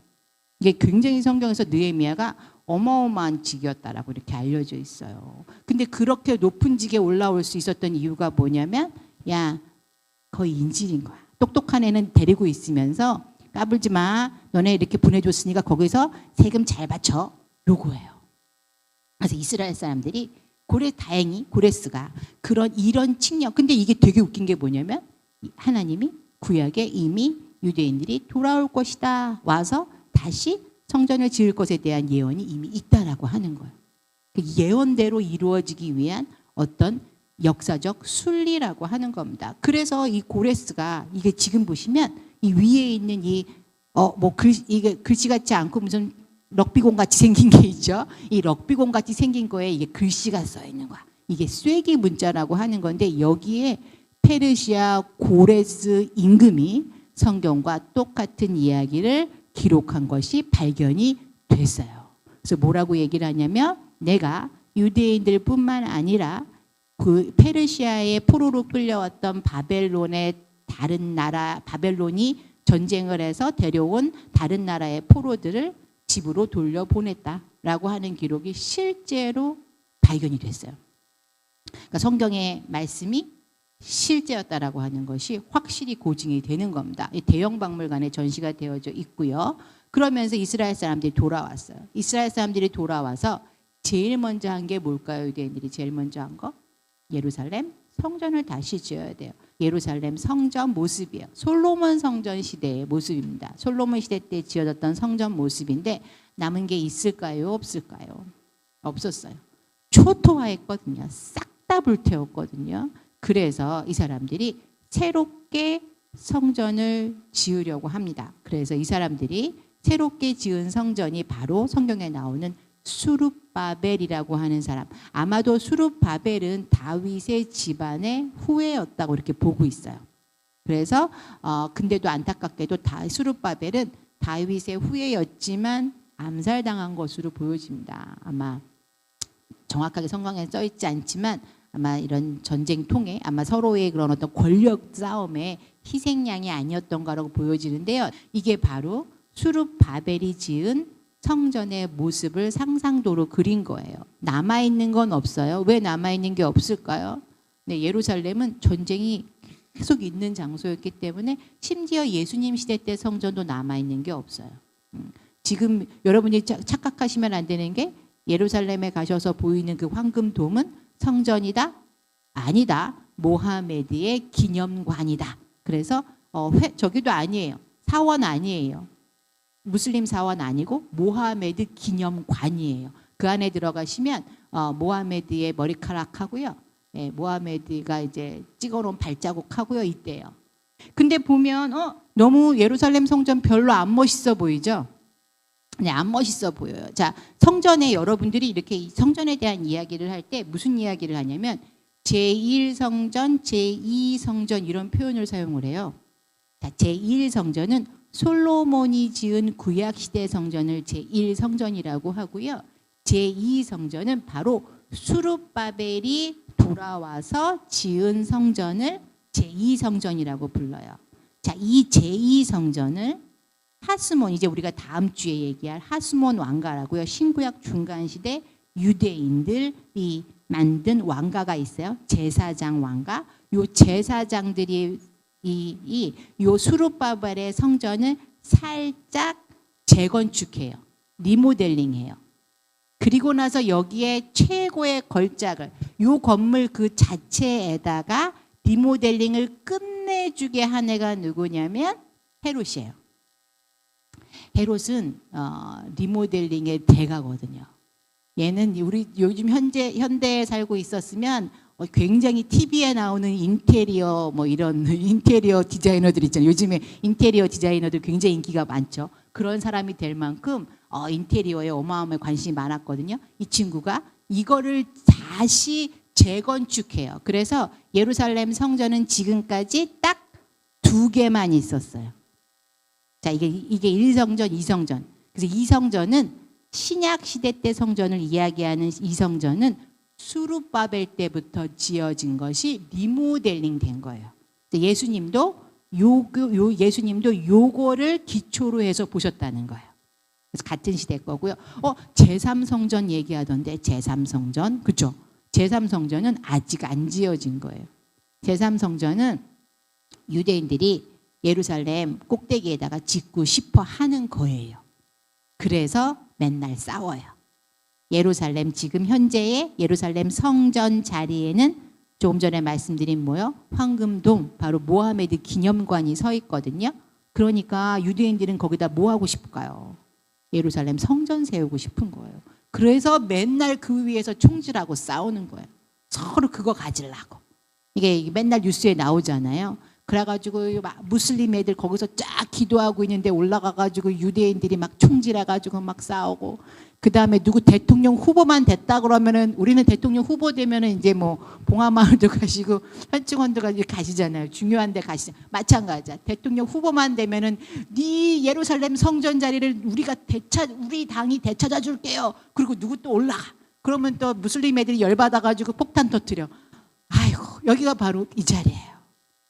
이게 굉장히 성경에서 느헤미야가 어마어마한 직이었다라고 이렇게 알려져 있어요. 근데 그렇게 높은 직에 올라올 수 있었던 이유가 뭐냐면 야 거의 인질인 거야. 똑똑한 애는 데리고 있으면서 까불지 마. 너네 이렇게 보내줬으니까 거기서 세금 잘 바쳐. 요거예요. 그래서 이스라엘 사람들이 다행히 고레스가 이런 측량. 근데 이게 되게 웃긴 게 뭐냐면 하나님이 구약에 이미 유대인들이 돌아올 것이다. 와서 다시 성전을 지을 것에 대한 예언이 이미 있다라고 하는 거예요. 그 예언대로 이루어지기 위한 어떤 역사적 순리라고 하는 겁니다. 그래서 이 고레스가 이게 지금 보시면 이 위에 있는 이게 글씨 같지 않고 무슨 럭비공 같이 생긴 게 있죠. 이 럭비공 같이 생긴 거에 이게 글씨가 써 있는 거야. 이게 쐐기 문자라고 하는 건데 여기에 페르시아 고레스 임금이 성경과 똑같은 이야기를 기록한 것이 발견이 됐어요. 그래서 뭐라고 얘기를 하냐면 내가 유대인들 뿐만 아니라 그 페르시아의 포로로 끌려왔던 바벨론의 다른 나라, 바벨론이 전쟁을 해서 데려온 다른 나라의 포로들을 집으로 돌려보냈다라고 하는 기록이 실제로 발견이 됐어요. 그러니까 성경의 말씀이 실제였다라고 하는 것이 확실히 고증이 되는 겁니다. 대형 박물관에 전시가 되어져 있고요. 그러면서 이스라엘 사람들이 돌아왔어요. 이스라엘 사람들이 돌아와서 제일 먼저 한 게 뭘까요? 유대인들이 제일 먼저 한 거? 예루살렘 성전을 다시 지어야 돼요. 예루살렘 성전 모습이에요. 솔로몬 성전 시대의 모습입니다. 솔로몬 시대 때 지어졌던 성전 모습인데 남은 게 있을까요? 없을까요? 없었어요. 초토화했거든요. 싹 다 불태웠거든요. 그래서 이 사람들이 새롭게 성전을 지으려고 합니다. 그래서 이 사람들이 새롭게 지은 성전이 바로 성경에 나오는 수룹바벨이라고 하는 사람. 아마도 수룹바벨은 다윗의 집안의 후예였다고 이렇게 보고 있어요. 그래서 근데도 안타깝게도 수룹바벨은 다윗의 후예였지만 암살당한 것으로 보여집니다. 아마 정확하게 성경에 써 있지 않지만 아마 이런 전쟁통에 아마 서로의 그런 어떤 권력 싸움의 희생양이 아니었던 거라고 보여지는데요. 이게 바로 수룹바벨이 지은 성전의 모습을 상상도로 그린 거예요. 남아있는 건 없어요. 왜 남아있는 게 없을까요? 네, 예루살렘은 전쟁이 계속 있는 장소였기 때문에 심지어 예수님 시대 때 성전도 남아있는 게 없어요. 지금 여러분이 착각하시면 안 되는 게 예루살렘에 가셔서 보이는 그 황금돔은 성전이다? 아니다. 모하메드의 기념관이다. 그래서 저기도 아니에요. 사원 아니에요. 무슬림 사원 아니고 모하메드 기념관이에요. 그 안에 들어가시면 모하메드의 머리카락하고요. 예, 모하메드가 이제 찍어놓은 발자국하고요. 있대요. 근데 보면 너무 예루살렘 성전 별로 안 멋있어 보이죠? 네, 안 멋있어 보여요. 자, 성전에 여러분들이 이렇게 성전에 대한 이야기를 할 때 무슨 이야기를 하냐면 제1성전, 제2성전 이런 표현을 사용을 해요. 자, 제1성전은 솔로몬이 지은 구약시대 성전을 제1성전이라고 하고요. 제2성전은 바로 수룹바벨이 돌아와서 지은 성전을 제2성전이라고 불러요. 자, 이 제2성전을 하스몬, 이제 우리가 다음 주에 얘기할 하스몬 왕가라고요. 신구약 중간시대 유대인들이 만든 왕가가 있어요. 제사장 왕가. 요 제사장들이 요 수룹바벨의 성전을 살짝 재건축해요. 리모델링해요. 그리고 나서 여기에 최고의 걸작을 요 건물 그 자체에다가 리모델링을 끝내주게 한 애가 누구냐면 헤롯이에요. 헤롯은 리모델링의 대가거든요. 얘는 우리 요즘 현대에 살고 있었으면 굉장히 TV에 나오는 인테리어 이런 인테리어 디자이너들 있잖아요. 요즘에 인테리어 디자이너들 굉장히 인기가 많죠. 그런 사람이 될 만큼 인테리어에 어마어마한 관심이 많았거든요. 이 친구가 이거를 다시 재건축해요. 그래서 예루살렘 성전은 지금까지 딱 2개만 있었어요. 자, 이게 1성전, 2성전. 그래서 2성전은 신약 시대 때 성전을 이야기하는 2성전은 수룹바벨 때부터 지어진 것이 리모델링 된 거예요. 예수님도 요거를 기초로 해서 보셨다는 거예요. 그래서 같은 시대 거고요. 제3성전 얘기하던데 제3성전 그죠? 제3성전은 아직 안 지어진 거예요. 제3성전은 유대인들이 예루살렘 꼭대기에다가 짓고 싶어 하는 거예요. 그래서 맨날 싸워요. 예루살렘 지금 현재의 예루살렘 성전 자리에는 조금 전에 말씀드린 뭐요? 황금돔 바로 모하메드 기념관이 서 있거든요. 그러니까 유대인들은 거기다 뭐 하고 싶을까요? 예루살렘 성전 세우고 싶은 거예요. 그래서 맨날 그 위에서 총질하고 싸우는 거예요. 서로 그거 가지려고. 이게 맨날 뉴스에 나오잖아요. 그래가지고 무슬림 애들 거기서 쫙 기도하고 있는데 올라가가지고 유대인들이 막 총질해가지고 막 싸우고, 그 다음에 누구 대통령 후보만 됐다 그러면은, 우리는 대통령 후보 되면은 이제 뭐 봉하마을도 가시고 현충원도 가시잖아요. 중요한 데 가시잖아요. 마찬가지야. 대통령 후보만 되면은 네 예루살렘 성전 자리를 우리 당이 되찾아 줄게요. 그리고 누구 또 올라가. 그러면 또 무슬림 애들이 열받아가지고 폭탄 터뜨려. 아이고, 여기가 바로 이 자리예요.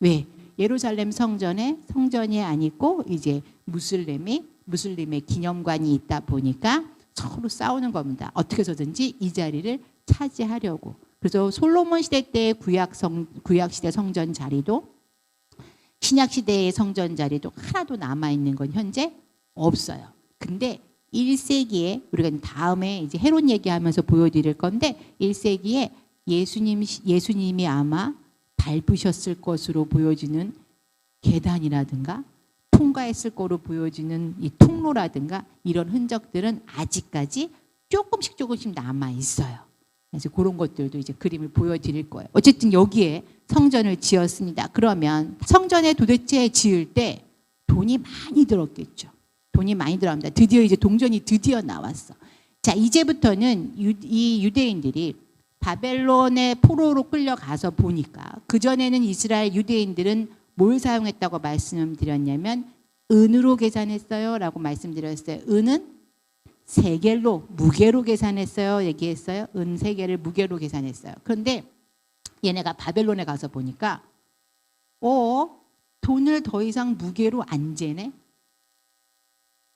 왜? 예루살렘 성전이 아니고 이제 무슬림의 기념관이 있다 보니까 서로 싸우는 겁니다. 어떻게 해서든지 이 자리를 차지하려고. 그래서 솔로몬 시대 때의 구약 시대 성전 자리도 신약 시대의 성전 자리도 하나도 남아 있는 건 현재 없어요. 근데 1세기에 우리가 다음에 이제 헤롯 얘기하면서 보여드릴 건데, 1세기에 예수님이 아마 밟으셨을 것으로 보여지는 계단이라든가 통과했을 거로 보여지는 이 통로라든가 이런 흔적들은 아직까지 조금씩 남아 있어요. 그래서 그런 것들도 이제 그림을 보여드릴 거예요. 어쨌든 여기에 성전을 지었습니다. 그러면 성전에 도대체 지을 때 돈이 많이 들었겠죠. 돈이 많이 들어갑니다. 드디어 이제 동전이 드디어 나왔어. 자, 이제부터는 이 유대인들이 바벨론의 포로로 끌려가서 보니까, 그전에는 이스라엘 유대인들은 뭘 사용했다고 말씀드렸냐면 은으로 계산했어요 라고 말씀드렸어요. 은은 세겔로, 무게로 계산했어요 얘기했어요. 은 세겔을 무게로 계산했어요. 그런데 얘네가 바벨론에 가서 보니까 돈을 더 이상 무게로 안 재네.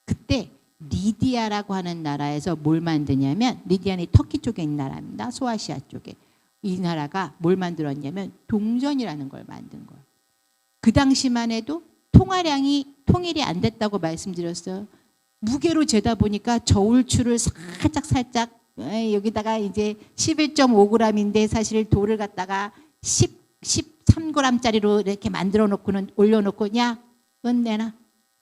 그때 리디아라고 하는 나라에서 뭘 만드냐면, 리디아는 터키 쪽에 있는 나라입니다. 소아시아 쪽에. 이 나라가 뭘 만들었냐면 동전이라는 걸 만든 거예요. 그 당시만 해도 통일이 안 됐다고 말씀드렸어요. 무게로 재다 보니까 저울추를 살짝 여기다가 이제 11.5g인데 사실 돌을 갖다가 13g짜리로 이렇게 만들어 놓고는 올려놓고, 야, 은 내놔.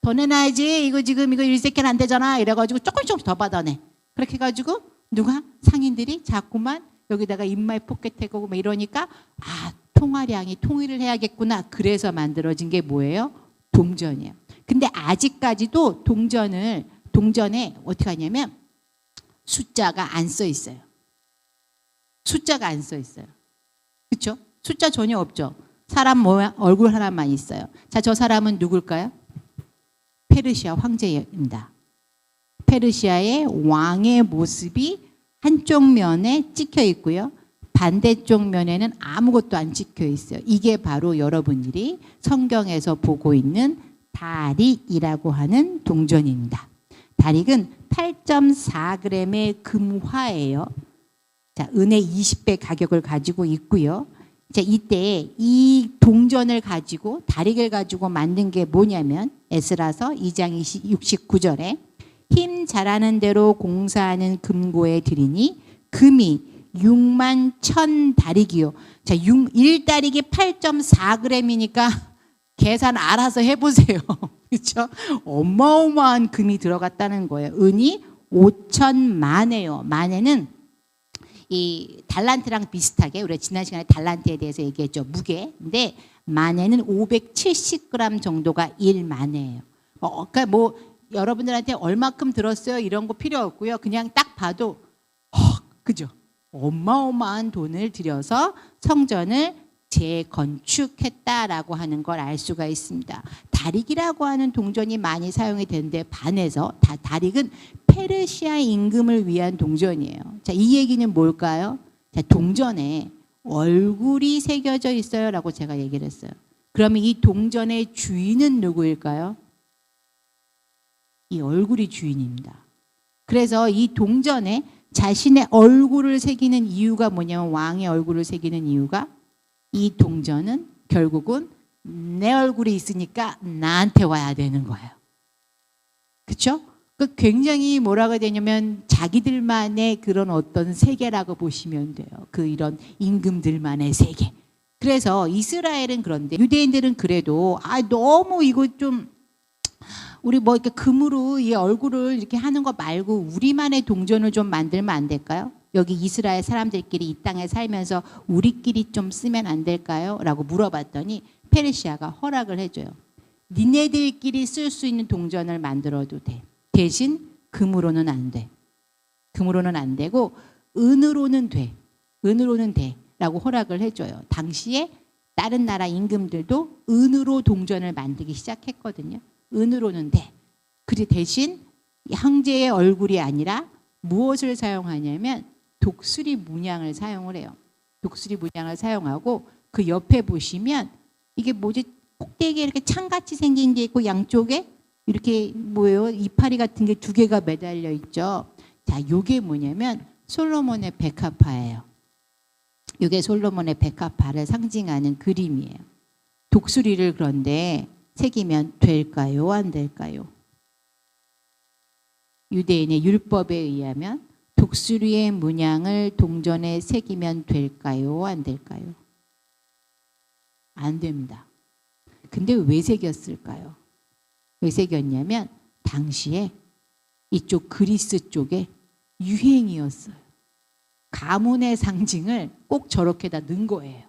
더 내놔야지. 이거 지금 이거 1세겔 안 되잖아. 이래가지고 조금씩 더 받아내. 그렇게 해가지고 누가 상인들이 자꾸만 여기다가 인마이 포켓하고 뭐 이러니까, 통일을 해야겠구나. 그래서 만들어진 게 뭐예요? 동전이에요. 근데 아직까지도 동전에 어떻게 하냐면 숫자가 안 써 있어요. 숫자가 안 써 있어요. 그렇죠? 숫자 전혀 없죠. 사람 모양, 얼굴 하나만 있어요. 자, 저 사람은 누굴까요? 페르시아 황제입니다. 페르시아의 왕의 모습이 한쪽 면에 찍혀 있고요. 반대쪽 면에는 아무것도 안 찍혀 있어요. 이게 바로 여러분들이 성경에서 보고 있는 다릭이라고 하는 동전입니다. 다릭은 8.4g의 금화예요. 자, 은의 20배 가격을 가지고 있고요. 자, 이때 이 동전을 가지고, 다릭을 가지고 만든 게 뭐냐면, 에스라서 2장 69절에 힘 잘하는 대로 공사하는 금고에 드리니 금이 6만 1,000 다릭이요. 자, 1다릭이 8.4g이니까 계산 알아서 해보세요. 그렇죠? 어마어마한 금이 들어갔다는 거예요. 은이 5,000만에요. 만에는 이 달란트랑 비슷하게, 우리가 지난 시간에 달란트에 대해서 얘기했죠. 무게. 근데 만에는 570g 정도가 1만에예요. 그러니까 뭐 여러분들한테 얼마큼 들었어요 이런 거 필요 없고요. 그냥 딱 봐도 그죠? 어마어마한 돈을 들여서 성전을 재건축했다라고 하는 걸 알 수가 있습니다. 다릭이라고 하는 동전이 많이 사용이 되는데 반해서 다릭은 페르시아 임금을 위한 동전이에요. 자, 이 얘기는 뭘까요? 자, 동전에 얼굴이 새겨져 있어요 라고 제가 얘기를 했어요. 그러면 이 동전의 주인은 누구일까요? 이 얼굴이 주인입니다. 그래서 이 동전에 자신의 얼굴을 새기는 이유가 뭐냐면, 왕의 얼굴을 새기는 이유가, 이 동전은 결국은 내 얼굴이 있으니까 나한테 와야 되는 거예요. 그렇죠? 그 굉장히 뭐라고 해야 되냐면 자기들만의 그런 어떤 세계라고 보시면 돼요. 그 이런 임금들만의 세계. 그래서 이스라엘은 그런데, 유대인들은 그래도 너무 이거 좀 우리 뭐 이렇게 금으로 이 얼굴을 이렇게 하는 거 말고 우리만의 동전을 좀 만들면 안 될까요? 여기 이스라엘 사람들끼리 이 땅에 살면서 우리끼리 좀 쓰면 안 될까요? 라고 물어봤더니 페르시아가 허락을 해줘요. 니네들끼리 쓸 수 있는 동전을 만들어도 돼. 대신 금으로는 안 돼. 금으로는 안 되고 은으로는 돼. 은으로는 돼. 라고 허락을 해줘요. 당시에 다른 나라 임금들도 은으로 동전을 만들기 시작했거든요. 은으로는 돼. 그 대신 황제의 얼굴이 아니라 무엇을 사용하냐면 독수리 문양을 사용을 해요. 독수리 문양을 사용하고 그 옆에 보시면 이게 뭐지? 꼭대기에 이렇게 창같이 생긴 게 있고 양쪽에 이렇게 뭐예요? 이파리 같은 게 두 개가 매달려 있죠. 자, 요게 뭐냐면 솔로몬의 백합화예요. 이게 솔로몬의 백합화를 상징하는 그림이에요. 독수리를 그런데 새기면 될까요? 안 될까요? 유대인의 율법에 의하면 독수리의 문양을 동전에 새기면 될까요? 안 될까요? 안 됩니다. 근데 왜 새겼을까요? 왜 새겼냐면 당시에 이쪽 그리스 쪽에 유행이었어요. 가문의 상징을 꼭 저렇게다 넣은 거예요.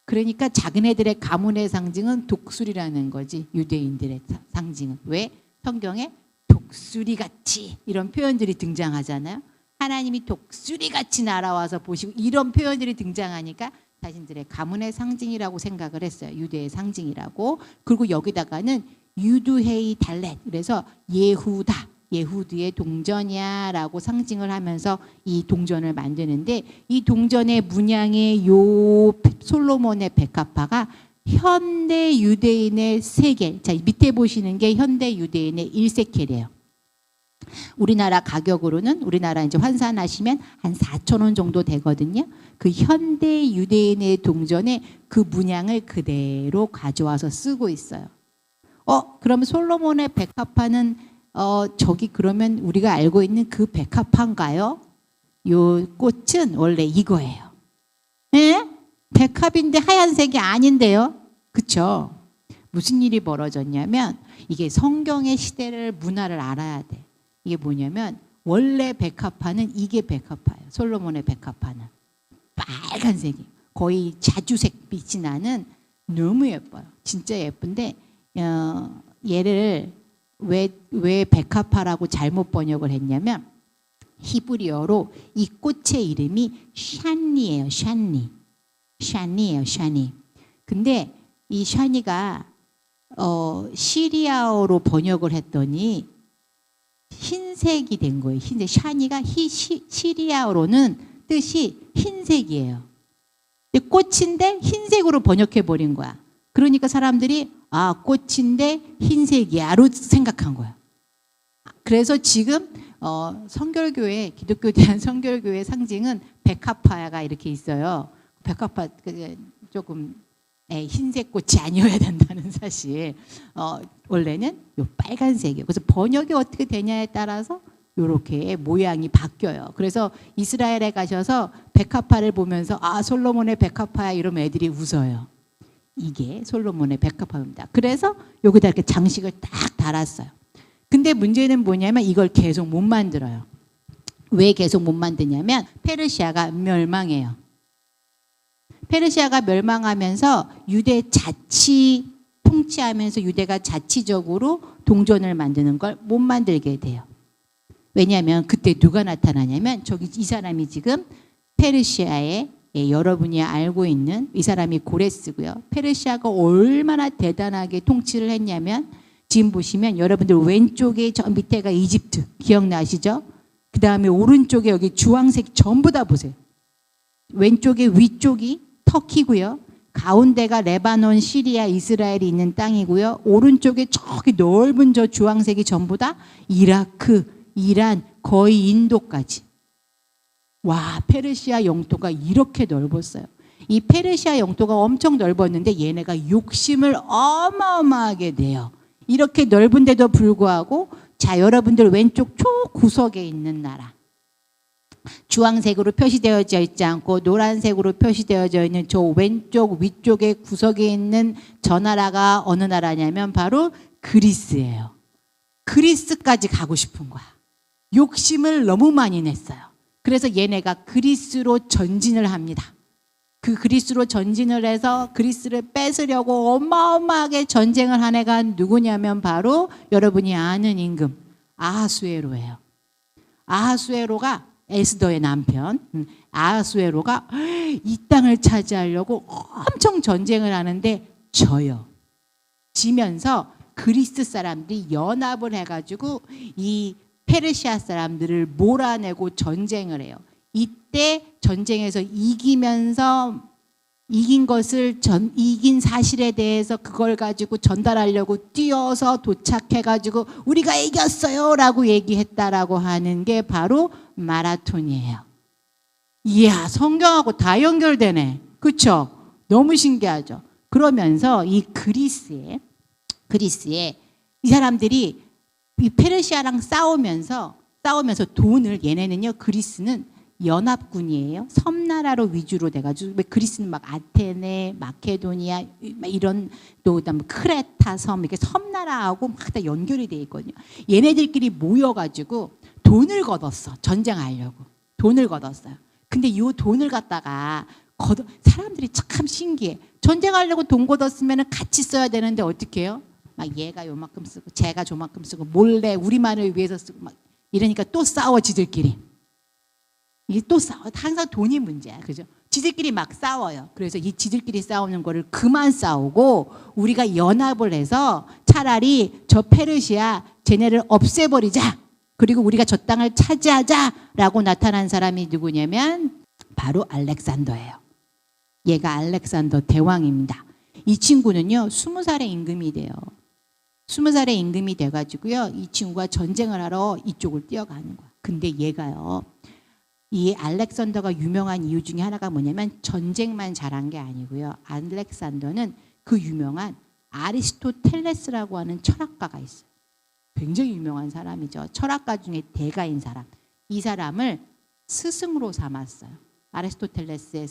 그러니까 자기네들의 가문의 상징은 독수리라는 거지. 유대인들의 상징은. 왜? 성경에 독수리같이 이런 표현들이 등장하잖아요. 하나님이 독수리같이 날아와서 보시고 이런 표현들이 등장하니까 자신들의 가문의 상징이라고 생각을 했어요. 유대의 상징이라고. 그리고 여기다가는 유두헤이 달렛. 그래서 예후다. 예후드의 동전이야 라고 상징을 하면서 이 동전을 만드는데 이 동전의 문양의 요 솔로몬의 백합화가 현대 유대인의 세겔. 자, 밑에 보시는 게 현대 유대인의 1세켈이에요. 우리나라 가격으로는 우리나라 이제 환산하시면 한 4,000원 정도 되거든요. 그 현대 유대인의 동전에 그 문양을 그대로 가져와서 쓰고 있어요. 그러면 솔로몬의 백합화는 저기 그러면 우리가 알고 있는 그 백합화인가요? 요 꽃은 원래 이거예요. 네? 백합인데 하얀색이 아닌데요. 그쵸? 무슨 일이 벌어졌냐면 이게 성경의 시대를 문화를 알아야 돼. 이게 뭐냐면 원래 백합화는 이게 백합화예요. 솔로몬의 백합화는 빨간색이 거의 자주색 빛이 나는 너무 예뻐요. 진짜 예쁜데 얘를 왜 백합화라고 잘못 번역을 했냐면 히브리어로 이 꽃의 이름이 샤니예요. 샤니예요. 샤니. 근데 이 샤니가 시리아어로 번역을 했더니 흰색이 된 거예요. 흰색. 샤니가 시리아어로는 뜻이 흰색이에요. 근데 꽃인데 흰색으로 번역해 버린 거야. 그러니까 사람들이 꽃인데 흰색이야로 생각한 거야. 그래서 지금 성결교회 기독교 대한 성결교회 상징은 백합화가 이렇게 있어요. 백합화 조금 흰색 꽃이 아니어야 된다는 사실. 원래는 요 빨간색이에요. 그래서 번역이 어떻게 되냐에 따라서 이렇게 모양이 바뀌어요. 그래서 이스라엘에 가셔서 백합화를 보면서 솔로몬의 백합화야 이러면 애들이 웃어요. 이게 솔로몬의 백합화입니다. 그래서 여기다 이렇게 장식을 딱 달았어요. 근데 문제는 뭐냐면 이걸 계속 못 만들어요. 왜 계속 못 만드냐면 페르시아가 멸망해요. 페르시아가 멸망하면서 유대 자치 통치하면서 유대가 자치적으로 동전을 만드는 걸 못 만들게 돼요. 왜냐하면 그때 누가 나타나냐면 이 사람이 지금 페르시아의 여러분이 알고 있는 이 사람이 고레스고요. 페르시아가 얼마나 대단하게 통치를 했냐면 지금 보시면 여러분들 왼쪽에 저 밑에가 이집트 기억나시죠? 그 다음에 오른쪽에 여기 주황색 전부 다 보세요. 왼쪽에 위쪽이 터키고요. 가운데가 레바논, 시리아, 이스라엘이 있는 땅이고요. 오른쪽에 저기 넓은 저 주황색이 전부 다 이라크, 이란, 거의 인도까지. 와, 페르시아 영토가 이렇게 넓었어요. 이 페르시아 영토가 엄청 넓었는데 얘네가 욕심을 어마어마하게 내요. 이렇게 넓은데도 불구하고 자, 여러분들 왼쪽 초구석에 있는 나라. 주황색으로 표시되어져 있지 않고 노란색으로 표시되어져 있는 저 왼쪽 위쪽에 구석에 있는 저 나라가 어느 나라냐면 바로 그리스예요. 그리스까지 가고 싶은 거야. 욕심을 너무 많이 냈어요. 그래서 얘네가 그리스로 전진을 합니다. 그 그리스로 전진을 해서 그리스를 뺏으려고 어마어마하게 전쟁을 한 애가 누구냐면 바로 여러분이 아는 임금 아하수에로예요. 아하수에로가 에스더의 남편 아하수에로가 이 땅을 차지하려고 엄청 전쟁을 하는데 져요. 지면서 그리스 사람들이 연합을 해가지고 이 페르시아 사람들을 몰아내고 전쟁을 해요. 이때 전쟁에서 이기면서 이긴 사실에 대해서 그걸 가지고 전달하려고 뛰어서 도착해가지고 우리가 이겼어요라고 얘기했다라고 하는 게 바로 마라톤이에요. 이야, 성경하고 다 연결되네. 그렇죠? 너무 신기하죠? 그러면서 이 그리스에 이 사람들이 이 페르시아랑 싸우면서 돈을 얘네는요 그리스는 연합군이에요. 섬나라로 위주로 돼가지고 그리스는 막 아테네, 마케도니아 이런 또 그다음 크레타 섬 이렇게 섬나라하고 막 다 연결이 돼 있거든요. 얘네들끼리 모여가지고 돈을 걷었어. 전쟁하려고 돈을 걷었어요. 근데 이 돈을 갖다가 사람들이 참 신기해. 전쟁하려고 돈 걷었으면 같이 써야 되는데 어떻게 해요? 막 얘가 요만큼 쓰고 쟤가 저만큼 쓰고 몰래 우리만을 위해서 쓰고 막 이러니까 또 싸워 지들끼리. 이게 또 싸워. 항상 돈이 문제야. 그죠? 지들끼리 막 싸워요. 그래서 이 지들끼리 싸우는 거를 그만 싸우고 우리가 연합을 해서 차라리 저 페르시아 쟤네를 없애버리자. 그리고 우리가 저 땅을 차지하자라고 나타난 사람이 누구냐면 바로 알렉산더예요. 얘가 알렉산더 대왕입니다. 이 친구는요 20살의 임금이 돼요. 20살의 임금이 돼가지고요 이 친구가 전쟁을 하러 이쪽을 뛰어가는 거야. 근데 얘가요 이 알렉산더가 유명한 이유 중에 하나가 뭐냐면 전쟁만 잘한 게 아니고요. 알렉산더는 그 유명한 아리스토텔레스라고 하는 철학가가 있어요. 굉장히 유명한 사람이죠. 철학가 중에 대가인 사람. 이 사람을 스승으로 삼았어요. 아리스토텔레스의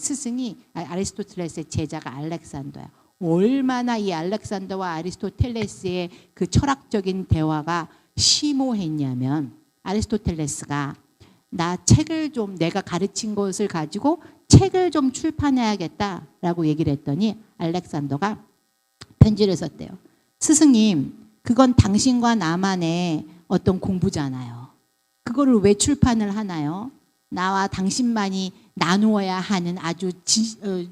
제자가 알렉산더야. 얼마나 이 알렉산더와 아리스토텔레스의 그 철학적인 대화가 심오했냐면 아리스토텔레스가 내가 가르친 것을 가지고 책을 좀 출판해야겠다라고 얘기를 했더니 알렉산더가 편지를 썼대요. 스승님, 그건 당신과 나만의 어떤 공부잖아요. 그거를 왜 출판을 하나요? 나와 당신만이 나누어야 하는 아주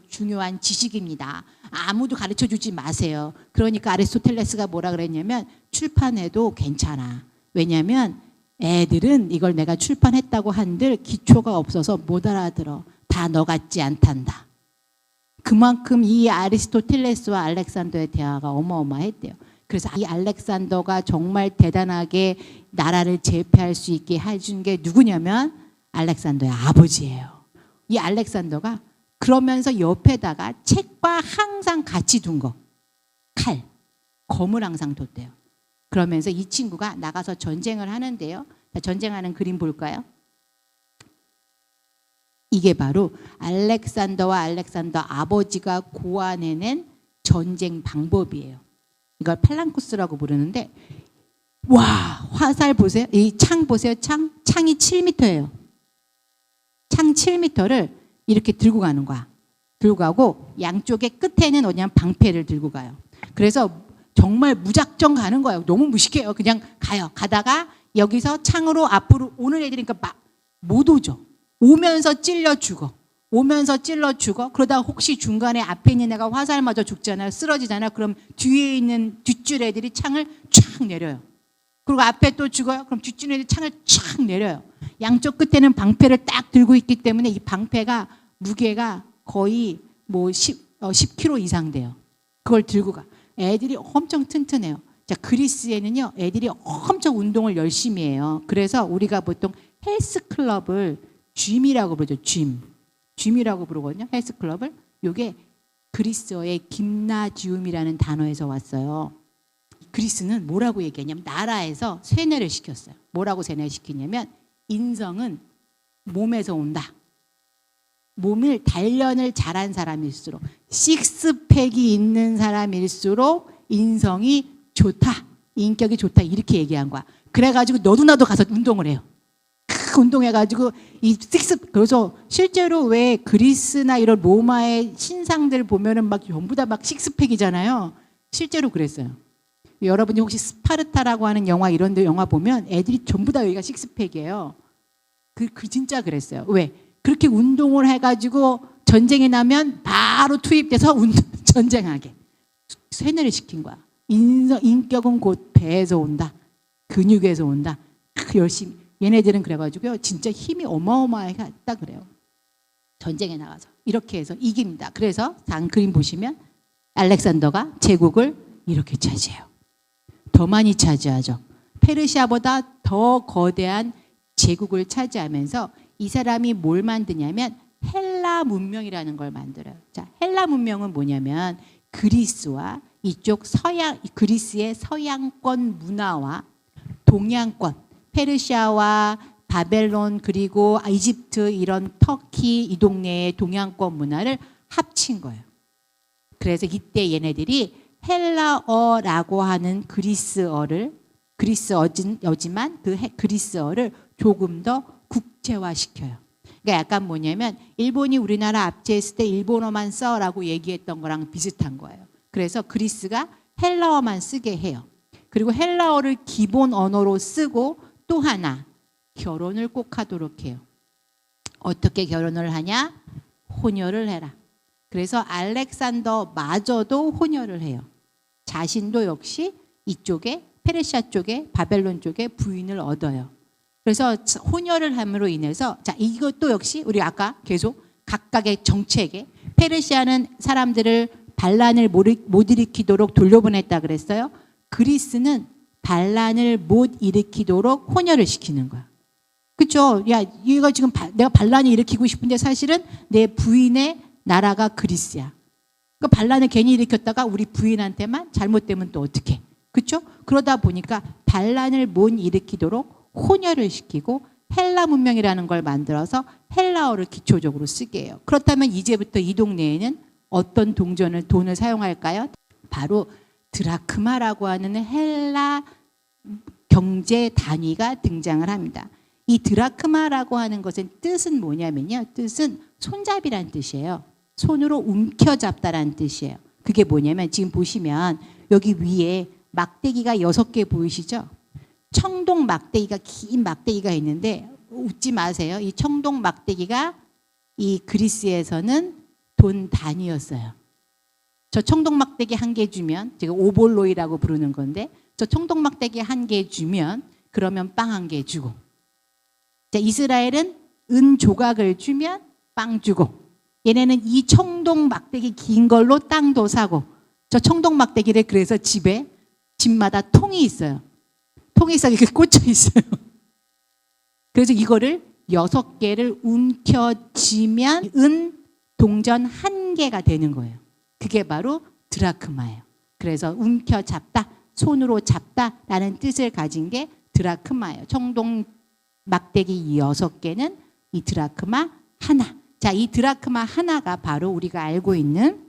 중요한 지식입니다. 아무도 가르쳐주지 마세요. 그러니까 아리스토텔레스가 뭐라 그랬냐면 출판해도 괜찮아. 왜냐하면 애들은 이걸 내가 출판했다고 한들 기초가 없어서 못 알아들어. 다 너 같지 않단다. 그만큼 이 아리스토텔레스와 알렉산더의 대화가 어마어마했대요. 그래서 이 알렉산더가 정말 대단하게 나라를 제패할 수 있게 해준 게 누구냐면 알렉산더의 아버지예요. 이 알렉산더가 그러면서 옆에다가 책과 항상 같이 둔 거. 칼, 검을 항상 뒀대요. 그러면서 이 친구가 나가서 전쟁을 하는데요. 전쟁하는 그림 볼까요? 이게 바로 알렉산더와 알렉산더 아버지가 고안해낸 전쟁 방법이에요. 이걸 팔랑쿠스라고 부르는데 와 화살 보세요. 이 창 보세요. 창이 7m예요. 창 7m를 이렇게 들고 가는 거야. 들고 가고 양쪽에 끝에는 어디냐면 방패를 들고 가요. 그래서 정말 무작정 가는 거예요. 너무 무식해요. 그냥 가요. 가다가 여기서 창으로 앞으로 오는 애들이니까 막 못 오죠. 오면서 찔러 죽어. 그러다가 혹시 중간에 앞에 있는 애가 화살 맞아 죽잖아요. 쓰러지잖아요. 그럼 뒤에 있는 뒷줄 애들이 창을 촥 내려요. 그리고 앞에 또 죽어요. 그럼 뒷줄 애들이 창을 촥 내려요. 양쪽 끝에는 방패를 딱 들고 있기 때문에 이 방패가 무게가 거의 뭐 10kg 이상 돼요. 그걸 들고 가. 애들이 엄청 튼튼해요. 자, 그리스에는요, 애들이 엄청 운동을 열심히 해요. 그래서 우리가 보통 헬스클럽을 줌이라고 부르죠. 줌이라고 부르거든요. 헬스클럽을. 이게 그리스어의 김나지움이라는 단어에서 왔어요. 그리스는 뭐라고 얘기하냐면 나라에서 세뇌를 시켰어요. 뭐라고 세뇌를 시키냐면 인성은 몸에서 온다. 몸을 단련을 잘한 사람일수록 식스팩이 있는 사람일수록 인성이 좋다. 인격이 좋다. 이렇게 얘기한 거야. 그래가지고 너도 나도 가서 운동을 해요. 운동해가지고 그래서 실제로 왜 그리스나 이런 로마의 신상들 보면은 막 전부 다 막 식스팩이잖아요. 실제로 그랬어요. 여러분이 혹시 스파르타라고 하는 영화 이런 데 영화 보면 애들이 전부 다 여기가 식스팩이에요. 그 진짜 그랬어요. 왜? 그렇게 운동을 해가지고 전쟁이 나면 바로 투입돼서 전쟁하게 세뇌를 시킨 거야. 인격은 곧 배에서 온다. 근육에서 온다. 열심히. 얘네들은 그래가지고요. 진짜 힘이 어마어마하다 그래요. 전쟁에 나가서. 이렇게 해서 이깁니다. 그래서 다음 그림 보시면 알렉산더가 제국을 이렇게 차지해요. 더 많이 차지하죠. 페르시아보다 더 거대한 제국을 차지하면서 이 사람이 뭘 만드냐면 헬라 문명이라는 걸 만들어요. 자, 헬라 문명은 뭐냐면 그리스와 이쪽 그리스의 서양권 문화와 동양권, 페르시아와 바벨론 그리고 이집트 이런 터키 이 동네의 동양권 문화를 합친 거예요. 그래서 이때 얘네들이 헬라어라고 하는 그리스어지만 그 그리스어를 조금 더 국제화시켜요. 그러니까 약간 뭐냐면 일본이 우리나라 압제했을 때 일본어만 써라고 얘기했던 거랑 비슷한 거예요. 그래서 그리스가 헬라어만 쓰게 해요. 그리고 헬라어를 기본 언어로 쓰고 또 하나 결혼을 꼭 하도록 해요. 어떻게 결혼을 하냐? 혼혈을 해라. 그래서 알렉산더마저도 혼혈을 해요. 자신도 역시 이쪽에 페르시아 쪽에 바벨론 쪽에 부인을 얻어요. 그래서 혼혈을 함으로 인해서 자 이것도 역시 우리 아까 계속 각각의 정책에 페르시아는 사람들을 반란을 못 일으키도록 돌려보냈다 그랬어요. 그리스는 반란을 못 일으키도록 혼혈을 시키는 거야. 그렇죠? 야, 이거 지금 내가 반란을 일으키고 싶은데 사실은 내 부인의 나라가 그리스야. 그 반란을 괜히 일으켰다가 우리 부인한테만 잘못되면 또 어떡해? 그렇죠? 그러다 보니까 반란을 못 일으키도록 혼혈을 시키고 헬라 문명이라는 걸 만들어서 헬라어를 기초적으로 쓰게 해요. 그렇다면 이제부터 이 동네에는 어떤 돈을 사용할까요? 바로 드라크마라고 하는 헬라 경제 단위가 등장을 합니다. 이 드라크마라고 하는 것은 뜻은 뭐냐면요. 뜻은 손잡이란 뜻이에요. 손으로 움켜잡다라는 뜻이에요. 그게 뭐냐면 지금 보시면 여기 위에 막대기가 6개 보이시죠? 청동 막대기가 긴 막대기가 있는데 웃지 마세요. 이 청동 막대기가 이 그리스에서는 돈 단위였어요. 저 청동 막대기 1개 주면 제가 오볼로이라고 부르는 건데 저 청동 막대기 1개 주면 그러면 빵 1개 주고 자 이스라엘은 은 조각을 주면 빵 주고 얘네는 이 청동 막대기 긴 걸로 땅도 사고 저 청동 막대기를 그래서 집마다 통이 있어요. 통이 이렇게 꽂혀 있어요. 그래서 이거를 6개를 움켜쥐면 은 동전 1개가 되는 거예요. 그게 바로 드라크마예요. 그래서 움켜잡다, 손으로 잡다라는 뜻을 가진 게 드라크마예요. 청동 막대기 6개는 이 드라크마 하나. 자, 이 드라크마 하나가 바로 우리가 알고 있는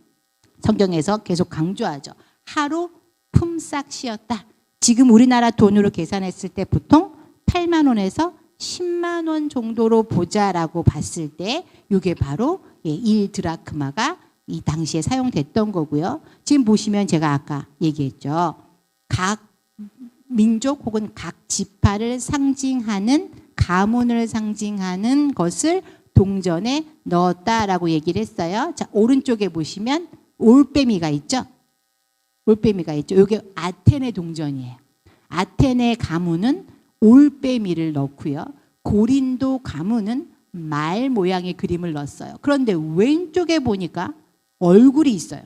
성경에서 계속 강조하죠. 하루 품삯이었다. 지금 우리나라 돈으로 계산했을 때 보통 8만 원에서 10만 원 정도로 보자라고 봤을 때 이게 바로 1드라크마가 이 당시에 사용됐던 거고요. 지금 보시면 제가 아까 얘기했죠. 각 민족 혹은 각 지파를 상징하는 가문을 상징하는 것을 동전에 넣었다라고 얘기를 했어요. 자, 오른쪽에 보시면 올빼미가 있죠. 올빼미가 있죠. 이게 아테네 동전이에요. 아테네 가문은 올빼미를 넣고요. 고린도 가문은 말 모양의 그림을 넣었어요. 그런데 왼쪽에 보니까 얼굴이 있어요.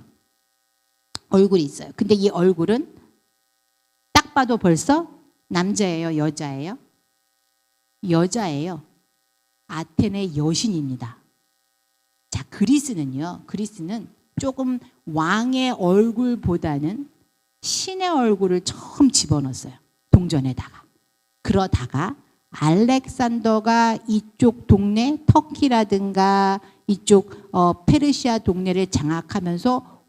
얼굴이 있어요. 근데 이 얼굴은 딱 봐도 벌써 남자예요, 여자예요? 여자예요. 아테네 여신입니다. 자, 그리스는요. 그리스는 조금 왕의 얼굴보다는 신의 얼굴을 처음 집어넣었어요. 동전에다가. 그러다가 알렉산더가 이쪽 동네 터키라든가 이쪽 페르시아 동네를 장악하면서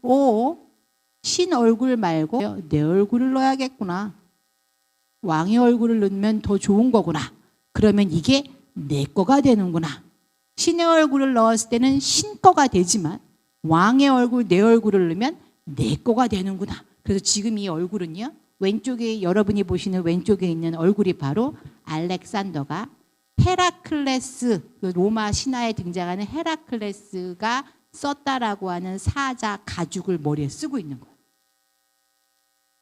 신 얼굴 말고 내 얼굴을 넣어야겠구나. 왕의 얼굴을 넣으면 더 좋은 거구나. 그러면 이게 내 거가 되는구나. 신의 얼굴을 넣었을 때는 신 거가 되지만 왕의 얼굴, 내 얼굴을 넣으면 내 거가 되는구나. 그래서 지금 이 얼굴은요, 왼쪽에 여러분이 보시는 왼쪽에 있는 얼굴이 바로 알렉산더가 헤라클레스, 그 로마 신화에 등장하는 헤라클레스가 썼다라고 하는 사자 가죽을 머리에 쓰고 있는 거예요.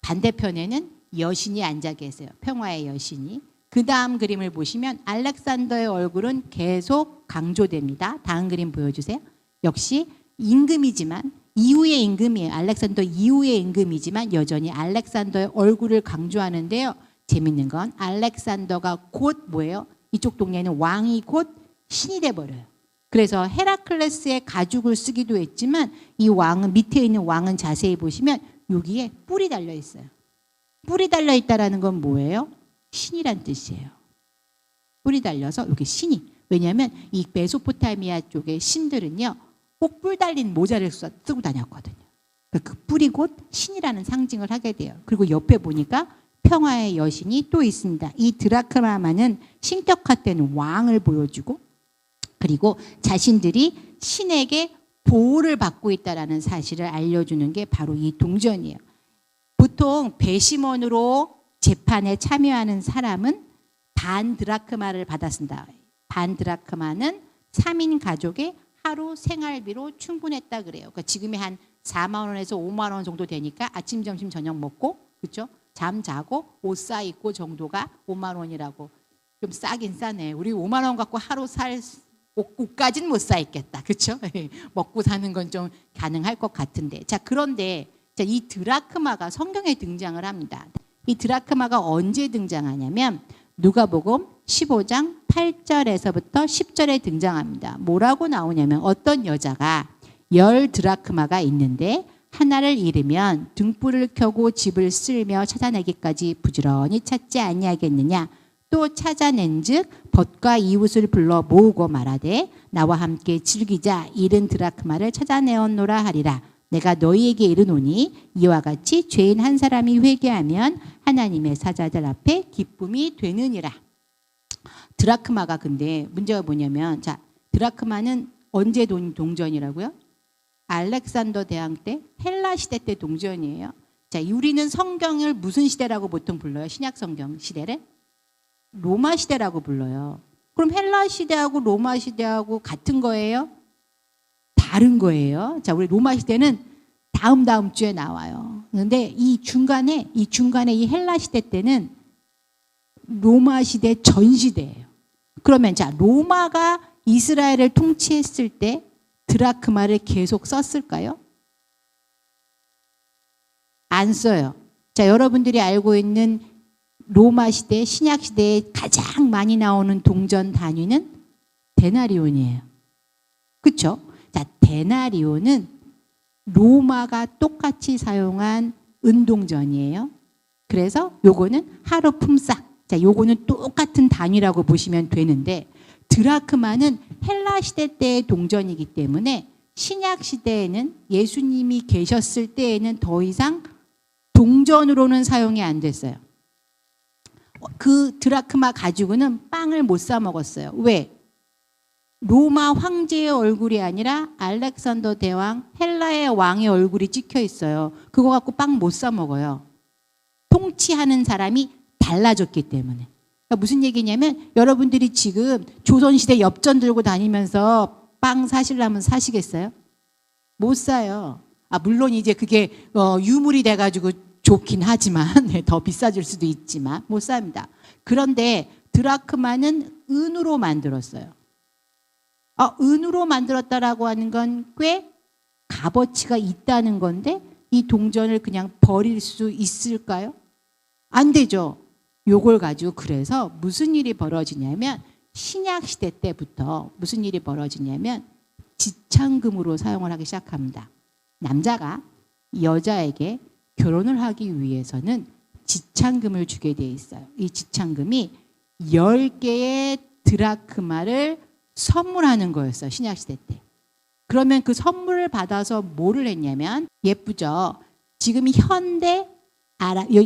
반대편에는 여신이 앉아 계세요. 평화의 여신이. 그 다음 그림을 보시면 알렉산더의 얼굴은 계속 강조됩니다. 다음 그림 보여주세요. 역시 임금이지만 이후의 임금이에요. 알렉산더 이후의 임금이지만 여전히 알렉산더의 얼굴을 강조하는데요. 재밌는 건 알렉산더가 곧 뭐예요? 이쪽 동네는 왕이 곧 신이 돼버려요. 그래서 헤라클레스의 가죽을 쓰기도 했지만 이 왕은, 밑에 있는 왕은 자세히 보시면 여기에 뿔이 달려 있어요. 뿔이 달려 있다라는 건 뭐예요? 신이란 뜻이에요. 뿔이 달려서 여기 신이. 왜냐하면 이 메소포타미아 쪽의 신들은요, 꼭 뿔 달린 모자를 쓰고 다녔거든요. 그 뿔이 곧 신이라는 상징을 하게 돼요. 그리고 옆에 보니까 평화의 여신이 또 있습니다. 이 드라크마만은 신격화된 왕을 보여주고, 그리고 자신들이 신에게 보호를 받고 있다라는 사실을 알려주는 게 바로 이 동전이에요. 보통 배심원으로 재판에 참여하는 사람은 반 드라크마를 받았습니다. 반 드라크마는 3인 가족의 하루 생활비로 충분했다 그래요. 그러니까 지금이 한 4만 원에서 5만 원 정도 되니까 아침, 점심, 저녁 먹고, 그렇죠? 잠 자고 옷 사 입고 정도가 5만 원이라고. 좀 싸긴 싸네. 우리 5만 원 갖고 하루 살 옷까지는 못 사 입겠다. 그렇죠? 먹고 사는 건 좀 가능할 것 같은데. 자, 그런데 자, 이 드라크마가 성경에 등장을 합니다. 이 드라크마가 언제 등장하냐면 누가복음 15장 8절에서부터 10절에 등장합니다. 뭐라고 나오냐면 어떤 여자가 10 드라크마가 있는데 하나를 잃으면 등불을 켜고 집을 쓸며 찾아내기까지 부지런히 찾지 아니하겠느냐. 또 찾아낸즉 벗과 이웃을 불러 모으고 말하되 나와 함께 즐기자. 잃은 드라크마를 찾아내었노라 하리라. 내가 너희에게 이르노니 이와 같이 죄인 한 사람이 회개하면 하나님의 사자들 앞에 기쁨이 되느니라. 드라크마가 근데 문제가 뭐냐면, 자, 드라크마는 언제 동전이라고요? 알렉산더 대왕 때, 헬라 시대 때 동전이에요. 자, 우리는 성경을 무슨 시대라고 보통 불러요? 신약 성경 시대를 로마 시대라고 불러요. 그럼 헬라 시대하고 로마 시대하고 같은 거예요? 다른 거예요. 자, 우리 로마 시대는 다음 주에 나와요. 그런데 이 중간에 이 헬라 시대 때는 로마 시대 전 시대예요. 그러면 자, 로마가 이스라엘을 통치했을 때 드라크마를 계속 썼을까요? 안 써요. 자, 여러분들이 알고 있는 로마 시대, 신약 시대에 가장 많이 나오는 동전 단위는 데나리온이에요. 그렇죠? 자, 데나리온은 로마가 똑같이 사용한 은동전이에요. 그래서 요거는 하루 품삯. 자, 요거는 똑같은 단위라고 보시면 되는데 드라크마는 헬라 시대 때의 동전이기 때문에 신약 시대에는 예수님이 계셨을 때에는 더 이상 동전으로는 사용이 안 됐어요. 그 드라크마 가지고는 빵을 못 사 먹었어요. 왜? 로마 황제의 얼굴이 아니라 알렉산더 대왕, 헬라의 왕의 얼굴이 찍혀 있어요. 그거 갖고 빵 못 사 먹어요. 통치하는 사람이 달라졌기 때문에. 그러니까 무슨 얘기냐면 여러분들이 지금 조선시대 엽전 들고 다니면서 빵 사시려면 사시겠어요? 못 사요. 아, 물론 이제 그게 유물이 돼가지고 좋긴 하지만 더 비싸질 수도 있지만 못 삽니다. 그런데 드라크마는 은으로 만들었어요. 은으로 만들었다라고 하는 건 꽤 값어치가 있다는 건데 이 동전을 그냥 버릴 수 있을까요? 안 되죠. 요걸 가지고 그래서 무슨 일이 벌어지냐면 신약 시대 때부터 무슨 일이 벌어지냐면 지참금으로 사용을 하기 시작합니다. 남자가 여자에게 결혼을 하기 위해서는 지참금을 주게 돼 있어요. 이 지참금이 10개의 드라크마를 선물하는 거였어요. 신약시대 때. 그러면 그 선물을 받아서 뭐를 했냐면 예쁘죠. 지금 현대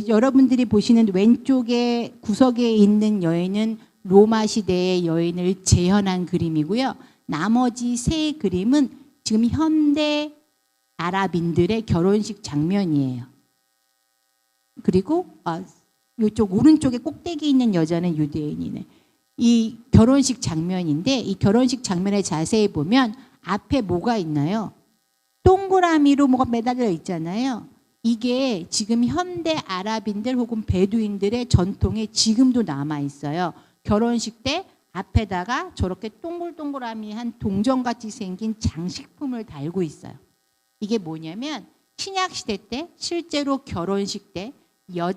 여러분들이 보시는 왼쪽에 구석에 있는 여인은 로마 시대의 여인을 재현한 그림이고요. 나머지 세 그림은 지금 현대 아랍인들의 결혼식 장면이에요. 그리고 이쪽 오른쪽에 꼭대기 있는 여자는 유대인이네. 이 결혼식 장면인데 이 결혼식 장면에 자세히 보면 앞에 뭐가 있나요? 동그라미로 뭐가 매달려 있잖아요. 이게 지금 현대 아랍인들 혹은 베두인들의 전통에 지금도 남아 있어요. 결혼식 때 앞에다가 저렇게 동글동글하미한 동전같이 생긴 장식품을 달고 있어요. 이게 뭐냐면 신약 시대 때 실제로 결혼식 때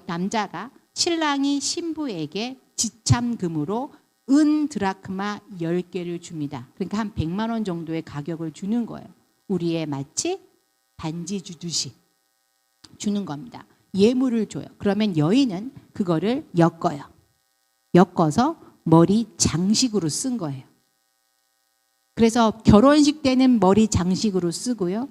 남자가 신랑이 신부에게 지참금으로 은 드라크마 10개를 줍니다. 그러니까 한 100만 원 정도의 가격을 주는 거예요. 우리의 마치 반지 주듯이 주는 겁니다. 예물을 줘요. 그러면 여인은 그거를 엮어요. 엮어서 머리 장식으로 쓴 거예요. 그래서 결혼식 때는 머리 장식으로 쓰고요.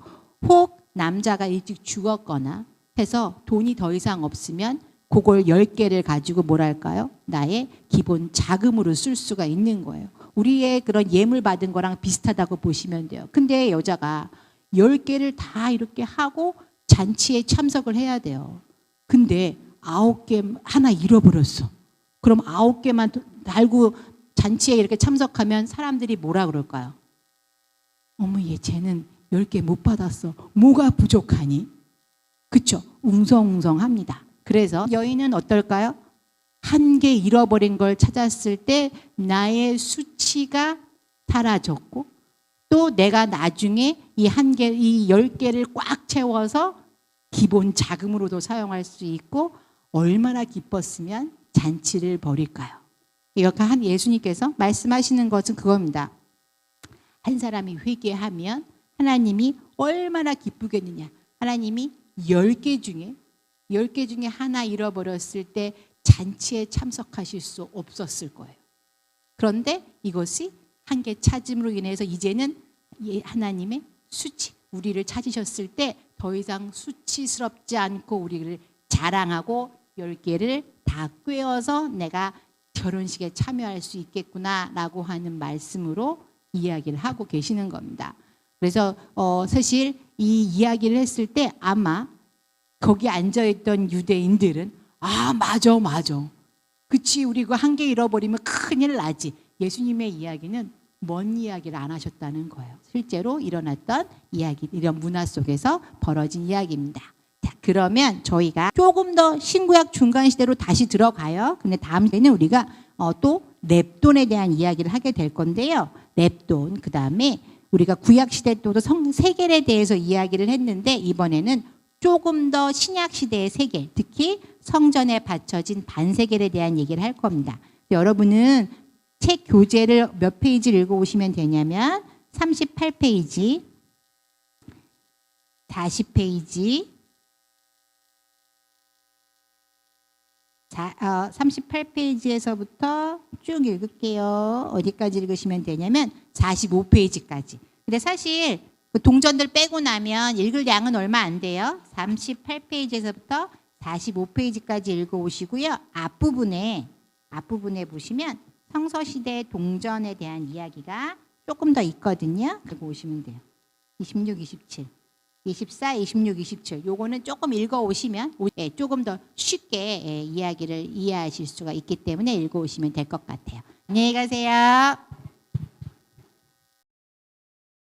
혹 남자가 일찍 죽었거나 해서 돈이 더 이상 없으면 그걸 10개를 가지고 뭐랄까요? 나의 기본 자금으로 쓸 수가 있는 거예요. 우리의 그런 예물 받은 거랑 비슷하다고 보시면 돼요. 근데 여자가 10개를 다 이렇게 하고 잔치에 참석을 해야 돼요. 근데 9개 하나 잃어버렸어. 그럼 9개만 달고 잔치에 이렇게 참석하면 사람들이 뭐라 그럴까요? 어머, 쟤는 10개 못 받았어. 뭐가 부족하니? 그쵸? 웅성웅성합니다. 그래서 여인은 어떨까요? 한 개 잃어버린 걸 찾았을 때 나의 수치가 사라졌고 또 내가 나중에 이 10개를 꽉 채워서 기본 자금으로도 사용할 수 있고 얼마나 기뻤으면 잔치를 벌일까요? 이렇게 한 예수님께서 말씀하시는 것은 그겁니다. 한 사람이 회개하면 하나님이 얼마나 기쁘겠느냐. 하나님이 10개 중에 하나 잃어버렸을 때 잔치에 참석하실 수 없었을 거예요. 그런데 이것이 한 개 찾음으로 인해서 이제는 하나님의 수치, 우리를 찾으셨을 때 더 이상 수치스럽지 않고 우리를 자랑하고 10개를 다 꿰어서 내가 결혼식에 참여할 수 있겠구나라고 하는 말씀으로 이야기를 하고 계시는 겁니다. 그래서 사실 이 이야기를 했을 때 아마 거기 앉아있던 유대인들은 맞아 그치 우리 그 한 개 잃어버리면 큰일 나지. 예수님의 이야기는 먼 이야기를 안 하셨다는 거예요. 실제로 일어났던 이야기, 이런 문화 속에서 벌어진 이야기입니다. 자, 그러면 저희가 조금 더 신구약 중간 시대로 다시 들어가요. 근데 다음 주에는 우리가 또 렙돈에 대한 이야기를 하게 될 건데요. 렙돈, 그 다음에 우리가 구약 시대 때도 세겔에 대해서 이야기를 했는데 이번에는 조금 더 신약 시대의 세겔, 특히 성전에 바쳐진 반세겔에 대한 얘기를 할 겁니다. 여러분은 책 교재를 몇 페이지를 읽어오시면 되냐면 38페이지, 40페이지, 38페이지에서부터 쭉 읽을게요. 어디까지 읽으시면 되냐면 45페이지까지. 근데 사실 그 동전들 빼고 나면 읽을 양은 얼마 안 돼요. 38페이지에서부터 45페이지까지 읽어오시고요. 앞부분에 보시면 성서시대 동전에 대한 이야기가 조금 더 있거든요. 그리고 오시면 돼요. 26, 27, 24, 26, 27 요거는 조금 읽어오시면 조금 더 쉽게 이야기를 이해하실 수가 있기 때문에 읽어오시면 될 것 같아요. 안녕히 가세요.